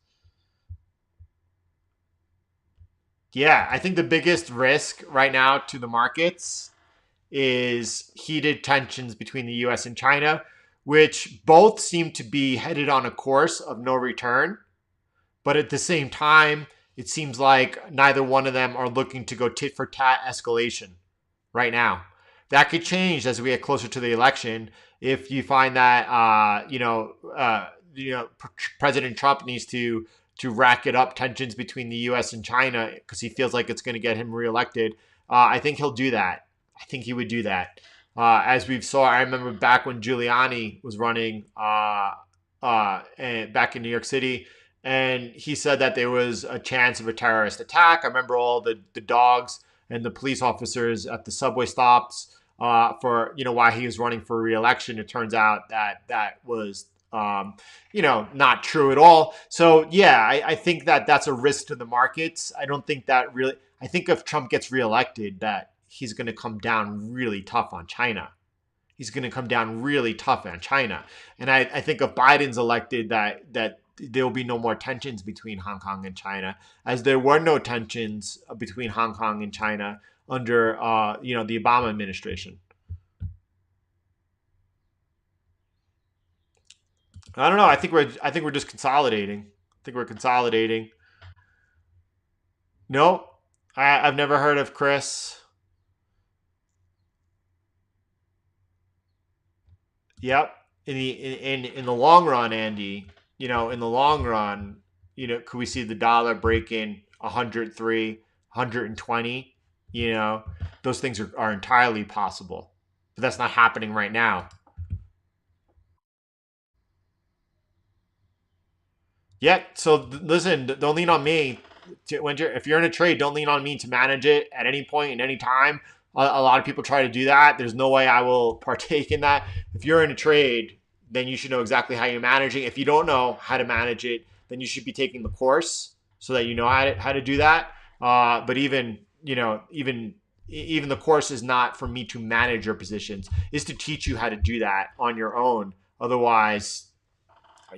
Yeah, I think the biggest risk right now to the markets is heated tensions between the US and China, which both seem to be headed on a course of no return. But at the same time, it seems like neither one of them are looking to go tit for tat escalation right now. That could change as we get closer to the election. If you find that President Trump needs to rack it up tensions between the U.S. and China because he feels like it's going to get him reelected, I think he'll do that. I think he would do that. As we've saw, I remember back when Giuliani was running and back in New York City, and he said that there was a chance of a terrorist attack. I remember all the dogs and the police officers at the subway stops for why he was running for re-election. It turns out that was not true at all. So yeah, I think that that's a risk to the markets. I don't think that really. I think if Trump gets reelected, that he's going to come down really tough on China. He's going to come down really tough on China. And I think if Biden's elected, that there will be no more tensions between Hong Kong and China, as there were no tensions between Hong Kong and China under the Obama administration. I don't know. I think we're just consolidating. I think we're consolidating. No, I've never heard of Chris. Yep. In the long run, Andy, in the long run, could we see the dollar breaking 103, 120? Those things are entirely possible, but that's not happening right now. Yeah. So listen, don't lean on me. If you're in a trade, don't lean on me to manage it at any point in any time. A lot of people try to do that. There's no way I will partake in that. If you're in a trade, then you should know exactly how you're managing. If you don't know how to manage it, then you should be taking the course so that you know how to do that. But even the course is not for me to manage your positions. Is to teach you how to do that on your own. Otherwise,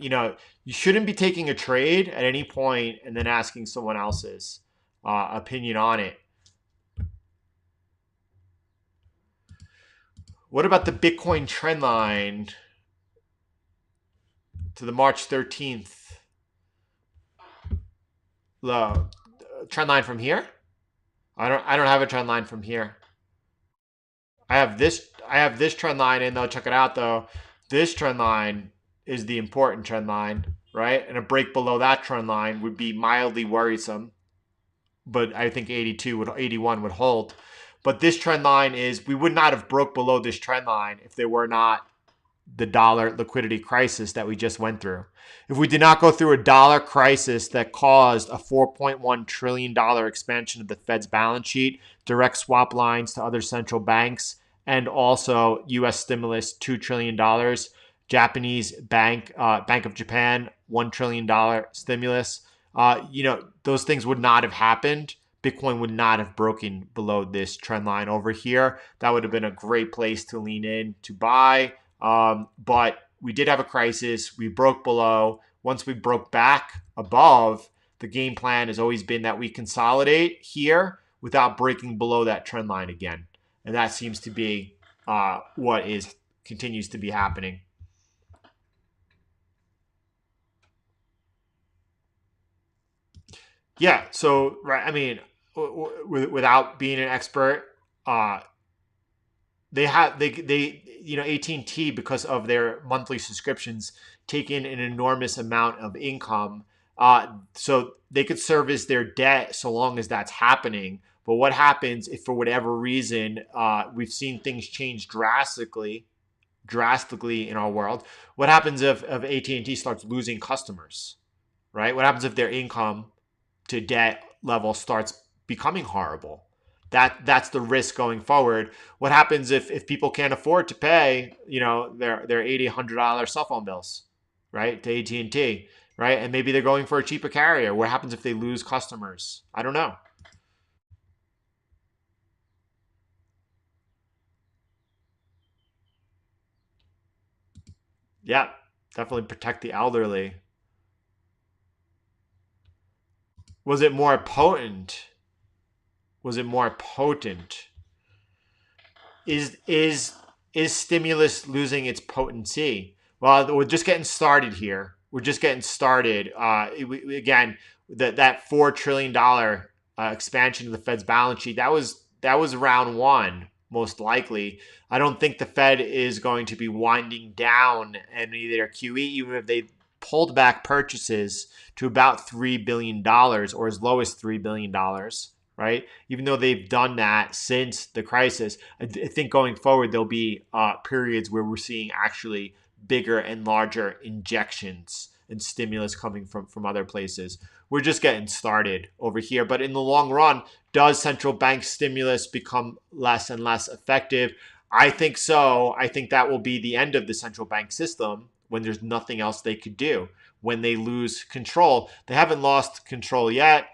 you shouldn't be taking a trade at any point and then asking someone else's opinion on it. What about the Bitcoin trend line to the March 13th low? trend line from here. I don't have a trend line from here. I have this trend line in though. Check it out though. This trend line is the important trend line, right? And a break below that trend line would be mildly worrisome, but I think 81 would hold. But this trend line is we would not have broke below this trend line if there were not the dollar liquidity crisis that we just went through. If we did not go through a dollar crisis that caused a $4.1 trillion expansion of the Fed's balance sheet, direct swap lines to other central banks, and also U.S. stimulus, $2 trillion, Japanese Bank of Japan, $1 trillion stimulus, those things would not have happened. Bitcoin would not have broken below this trend line over here. That would have been a great place to lean in to buy. But we did have a crisis. We broke below. Once we broke back above, the game plan has always been that we consolidate here without breaking below that trend line again. And that seems to be what continues to be happening. Yeah. So, right. I mean, without being an expert, uh, AT&T, because of their monthly subscriptions, take in an enormous amount of income, so they could service their debt so long as that's happening. But what happens if for whatever reason we've seen things change drastically in our world? What happens if AT&T starts losing customers, right? What happens if their income to debt level starts becoming horrible? That's the risk going forward. What happens if people can't afford to pay, their $80-$100 cell phone bills, right, to AT&T, right? And maybe they're going for a cheaper carrier. What happens if they lose customers? I don't know. Yeah, definitely protect the elderly. Was it more potent? Was it more potent? Is stimulus losing its potency? Well, we're just getting started here. We're just getting started. Again, that $4 trillion expansion of the Fed's balance sheet, that was round one, most likely. I don't think the Fed is going to be winding down any of their QE, even if they pulled back purchases to about $3 billion or as low as $3 billion, right? Even though they've done that since the crisis, I think going forward there'll be periods where we're seeing actually bigger and larger injections and stimulus coming from other places. We're just getting started over here. But in the long run, does central bank stimulus become less and less effective? I think so. I think that will be the end of the central bank system when there's nothing else they could do. When they lose control, they haven't lost control yet.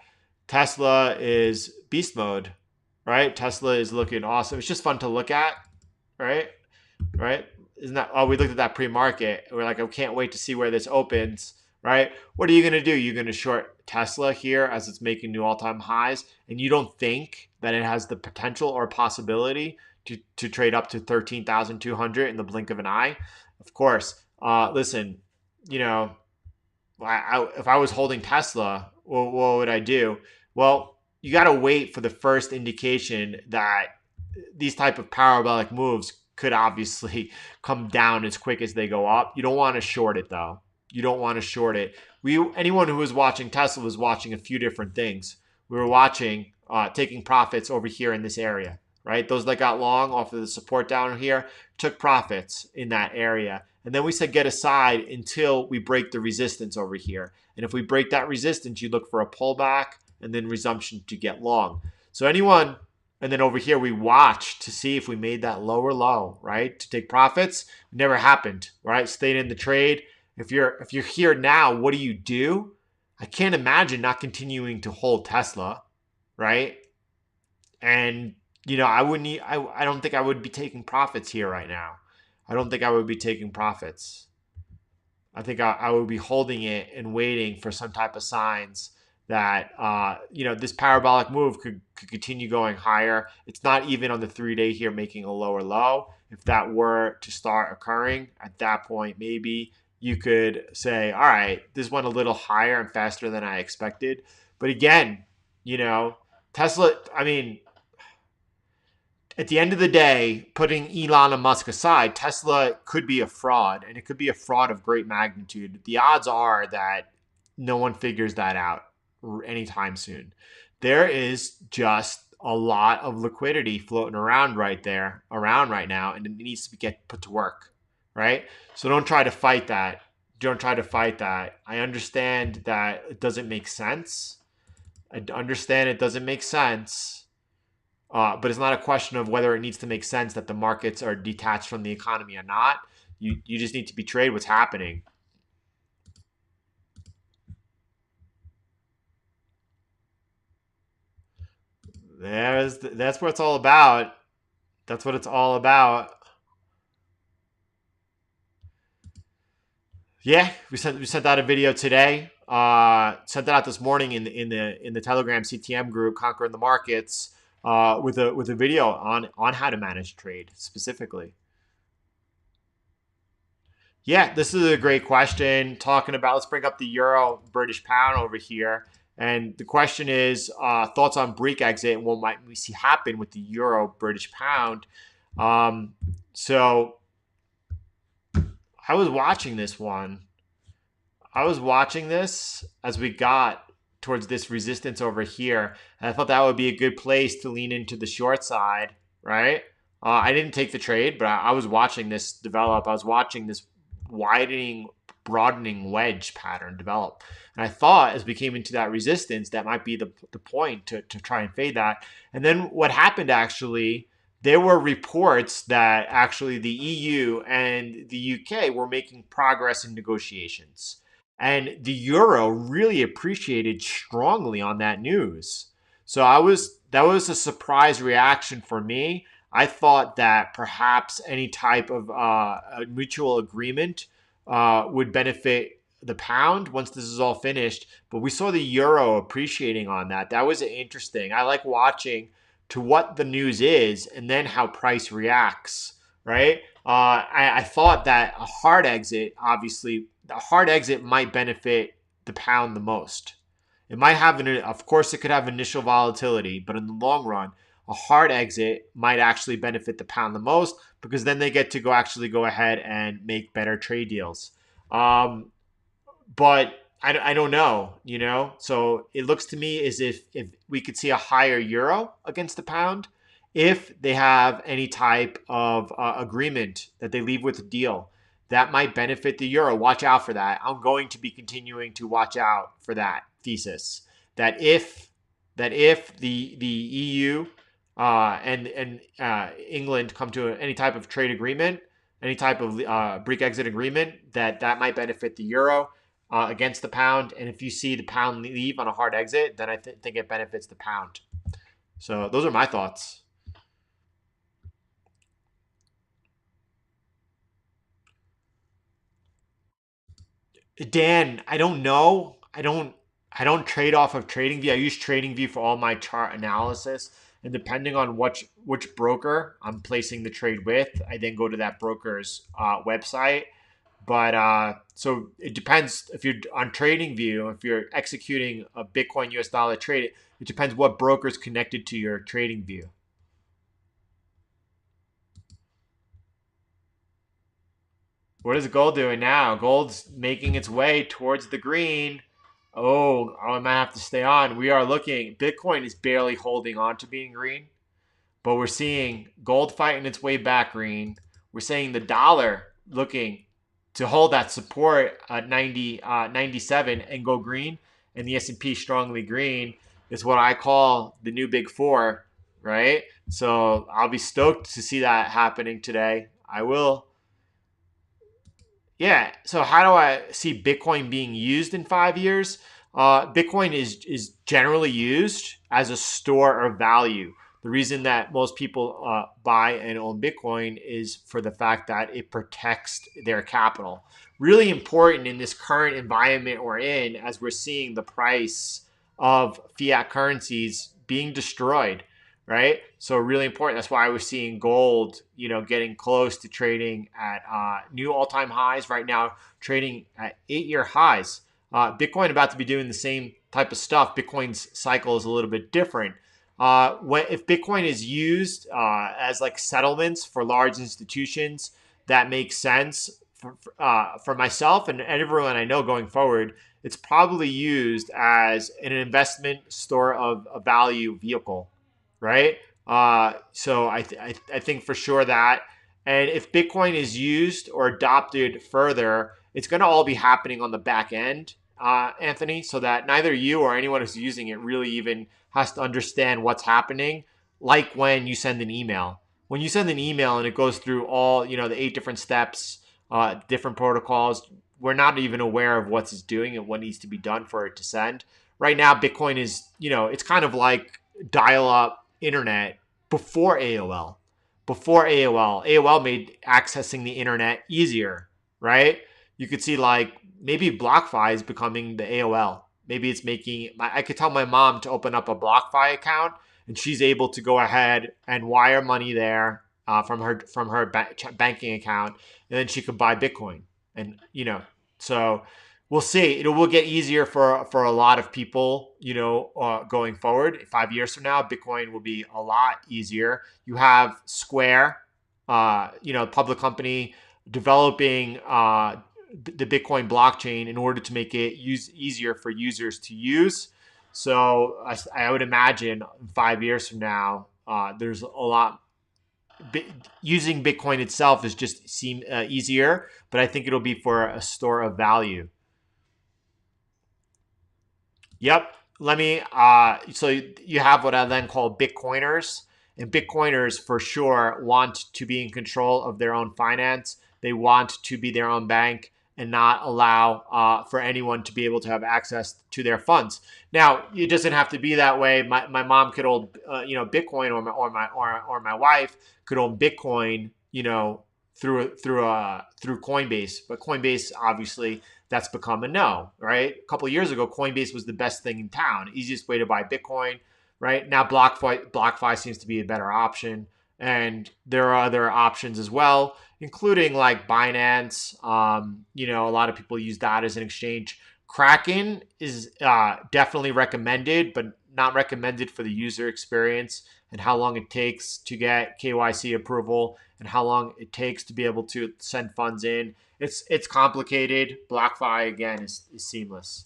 Tesla is beast mode, right? Tesla is looking awesome. It's just fun to look at, right? Right? Isn't that? Oh, we looked at that pre-market. We're like, I can't wait to see where this opens, right? What are you gonna do? You're gonna short Tesla here as it's making new all-time highs, and you don't think that it has the potential or possibility to trade up to 13,200 in the blink of an eye? Of course. Listen, you know, if I was holding Tesla, what would I do? Well, you got to wait for the first indication that these type of parabolic moves could obviously come down as quick as they go up. You don't want to short it though. You don't want to short it. Anyone who was watching Tesla was watching a few different things. We were watching taking profits over here in this area, right? Those that got long off of the support down here took profits in that area. And then we said get aside until we break the resistance over here. And if we break that resistance, you look for a pullback and then resumption to get long. So anyone, and then over here we watch to see if we made that lower low, right? To take profits. It never happened, right? Stayed in the trade. If you're here now, what do? I can't imagine not continuing to hold Tesla, right? And I wouldn't. I don't think I would be taking profits here right now. I don't think I would be taking profits. I think I would be holding it and waiting for some type of signs that this parabolic move could continue going higher. It's not even on the 3-day here making a lower low. If that were to start occurring, at that point maybe you could say, all right, this went a little higher and faster than I expected. But again, you know, Tesla, I mean, at the end of the day, putting Elon and Musk aside, Tesla could be a fraud, and it could be a fraud of great magnitude. The odds are that no one figures that out anytime soon. There is just a lot of liquidity floating around around right now, and it needs to get put to work, right? So don't try to fight that. Don't try to fight that. I understand that it doesn't make sense. I understand it doesn't make sense, but it's not a question of whether it needs to make sense that the markets are detached from the economy or not. You just need to betrayed what's happening. That's what it's all about. That's what it's all about. Yeah, we sent out a video today. Sent that out this morning in the Telegram CTM group, Conquering the Markets, with a video on how to manage trade specifically. Yeah, this is a great question. Talking about, let's bring up the euro British pound over here. And the question is thoughts on Greek exit and what might we see happen with the euro British pound. Um, so I was watching this one. I was watching this as we got towards this resistance over here. And I thought that would be a good place to lean into the short side, right? I didn't take the trade, but I was watching this develop. I was watching this widening, broadening wedge pattern develop. And I thought as we came into that resistance, that might be the point to try and fade that. And then what happened actually, there were reports that actually the EU and the UK were making progress in negotiations. And the euro really appreciated strongly on that news. So that was a surprise reaction for me. I thought that perhaps any type of a mutual agreement would benefit the pound once this is all finished. But we saw the euro appreciating on that. That was interesting. I like watching to what the news is and then how price reacts, right? I thought that a hard exit, obviously, the hard exit might benefit the pound the most. It might have, of course, it could have initial volatility, but in the long run, a hard exit might actually benefit the pound the most because then they get to go ahead and make better trade deals. But I don't know, you know. So it looks to me as if we could see a higher euro against the pound if they have any type of agreement that they leave with a deal that might benefit the euro. Watch out for that. I'm going to be continuing to watch out for that thesis. That if the EU and England come to any type of trade agreement, any type of Greek exit agreement, that might benefit the euro against the pound. And if you see the pound leave on a hard exit, then I think it benefits the pound. So those are my thoughts. Dan, I don't know. I don't trade off of TradingView. I use TradingView for all my chart analysis. And depending on which broker I'm placing the trade with, I then go to that broker's website. But so it depends if you're on TradingView, if you're executing a Bitcoin US dollar trade, it depends what broker is connected to your TradingView. What is gold doing now? Gold's making its way towards the green. Oh, I might have to stay on. We are looking. Bitcoin is barely holding on to being green, but we're seeing gold fighting its way back green. We're seeing the dollar looking to hold that support at 97 and go green, and the S&P strongly green is what I call the new big four, right? So I'll be stoked to see that happening today. I will. Yeah. So how do I see Bitcoin being used in 5 years? Bitcoin is generally used as a store of value. The reason that most people buy and own Bitcoin is for the fact that it protects their capital. Really important in this current environment we're in, as we're seeing the price of fiat currencies being destroyed, right? So really important. That's why we're seeing gold, getting close to trading at new all-time highs right now, trading at 8-year highs. Bitcoin about to be doing the same type of stuff. Bitcoin's cycle is a little bit different. If Bitcoin is used as like settlements for large institutions, that makes sense for myself and everyone I know going forward. It's probably used as an investment store of a value vehicle, right? So I think for sure that. And if Bitcoin is used or adopted further, it's going to all be happening on the back end, Anthony, so that neither you or anyone who's using it really even has to understand what's happening. Like when you send an email. When you send an email and it goes through all, the 8 different steps, different protocols, we're not even aware of what it's doing and what needs to be done for it to send. Right now, Bitcoin is, it's kind of like dial-up internet before AOL. Before AOL made accessing the internet easier, right? You could see like maybe BlockFi is becoming the AOL. Maybe it's making, I could tell my mom to open up a BlockFi account and she's able to go ahead and wire money there from her banking account, and then she could buy Bitcoin. And so we'll see. It will get easier for a lot of people, going forward. 5 years from now, Bitcoin will be a lot easier. You have Square, public company developing the Bitcoin blockchain in order to make it easier for users to use. So I would imagine 5 years from now, there's a lot. Using Bitcoin itself is just seem easier, but I think it'll be for a store of value. Yep. Let me. So you have what I then call Bitcoiners, and Bitcoiners for sure want to be in control of their own finance. They want to be their own bank and not allow for anyone to be able to have access to their funds. Now, it doesn't have to be that way. My mom could own Bitcoin, or my wife could own Bitcoin, through Coinbase. But Coinbase, obviously, that's become a no, right? A couple of years ago, Coinbase was the best thing in town, easiest way to buy Bitcoin, right? Now BlockFi seems to be a better option, and there are other options as well, including like Binance. A lot of people use that as an exchange. Kraken is definitely recommended, but not recommended for the user experience and how long it takes to get KYC approval and how long it takes to be able to send funds in. It's complicated. BlockFi again is seamless.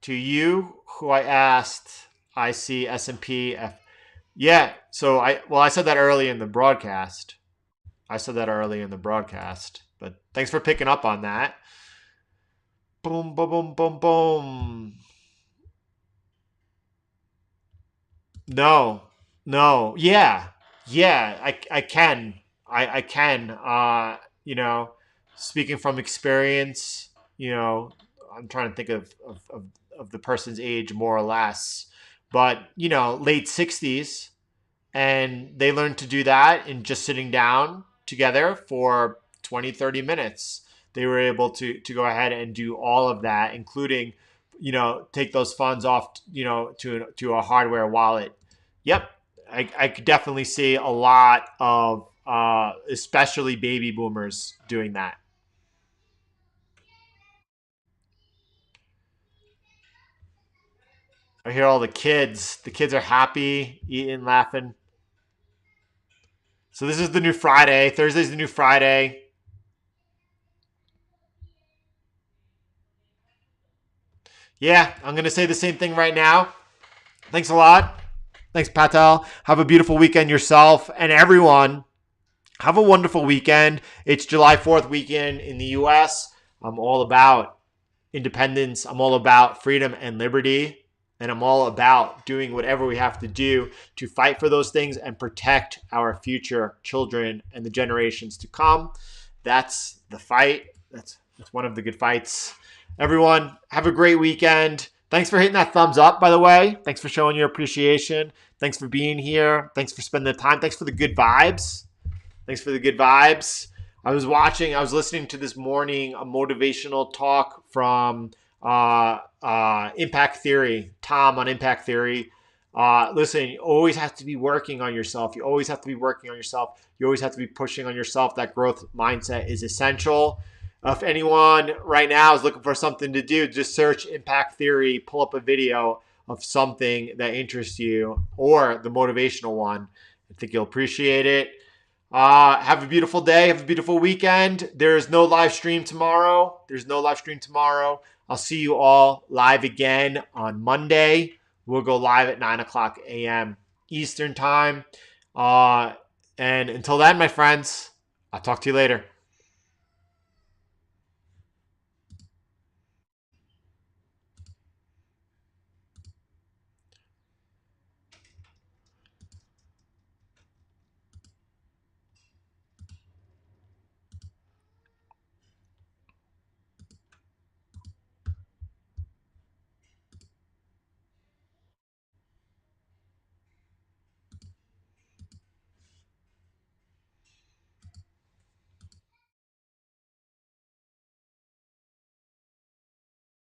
To you, who I asked, I see S&P. Yeah. So I said that early in the broadcast. But thanks for picking up on that. Boom, boom, boom, boom, boom. No, no, yeah. I can, I can. Speaking from experience, I'm trying to think of the person's age more or less, but late 60s, and they learned to do that in just sitting down together for 20, 30 minutes. They were able to go ahead and do all of that, including take those funds off to a hardware wallet. Yep, I could definitely see a lot of especially baby boomers doing that. I hear all the kids. The kids are happy, eating, laughing. So this is the new Friday. Thursday's the new Friday. Yeah, I'm going to say the same thing right now. Thanks a lot. Thanks, Patel. Have a beautiful weekend yourself, and everyone. Have a wonderful weekend. It's July 4th weekend in the U.S. I'm all about independence. I'm all about freedom and liberty. And I'm all about doing whatever we have to do to fight for those things and protect our future children and the generations to come. That's the fight. That's one of the good fights. Everyone, have a great weekend. Thanks for hitting that thumbs up, by the way. Thanks for showing your appreciation. Thanks for being here. Thanks for spending the time. Thanks for the good vibes. I was listening to this morning a motivational talk from Impact Theory, Tom on Impact Theory. Listen, you always have to be working on yourself. You always have to be working on yourself. You always have to be pushing on yourself. That growth mindset is essential. If anyone right now is looking for something to do, just search impact theory, pull up a video of something that interests you or the motivational one. I think you'll appreciate it. Have a beautiful day. Have a beautiful weekend. There's no live stream tomorrow. I'll see you all live again on Monday. We'll go live at 9 o'clock a.m. Eastern time. And until then, my friends, I'll talk to you later.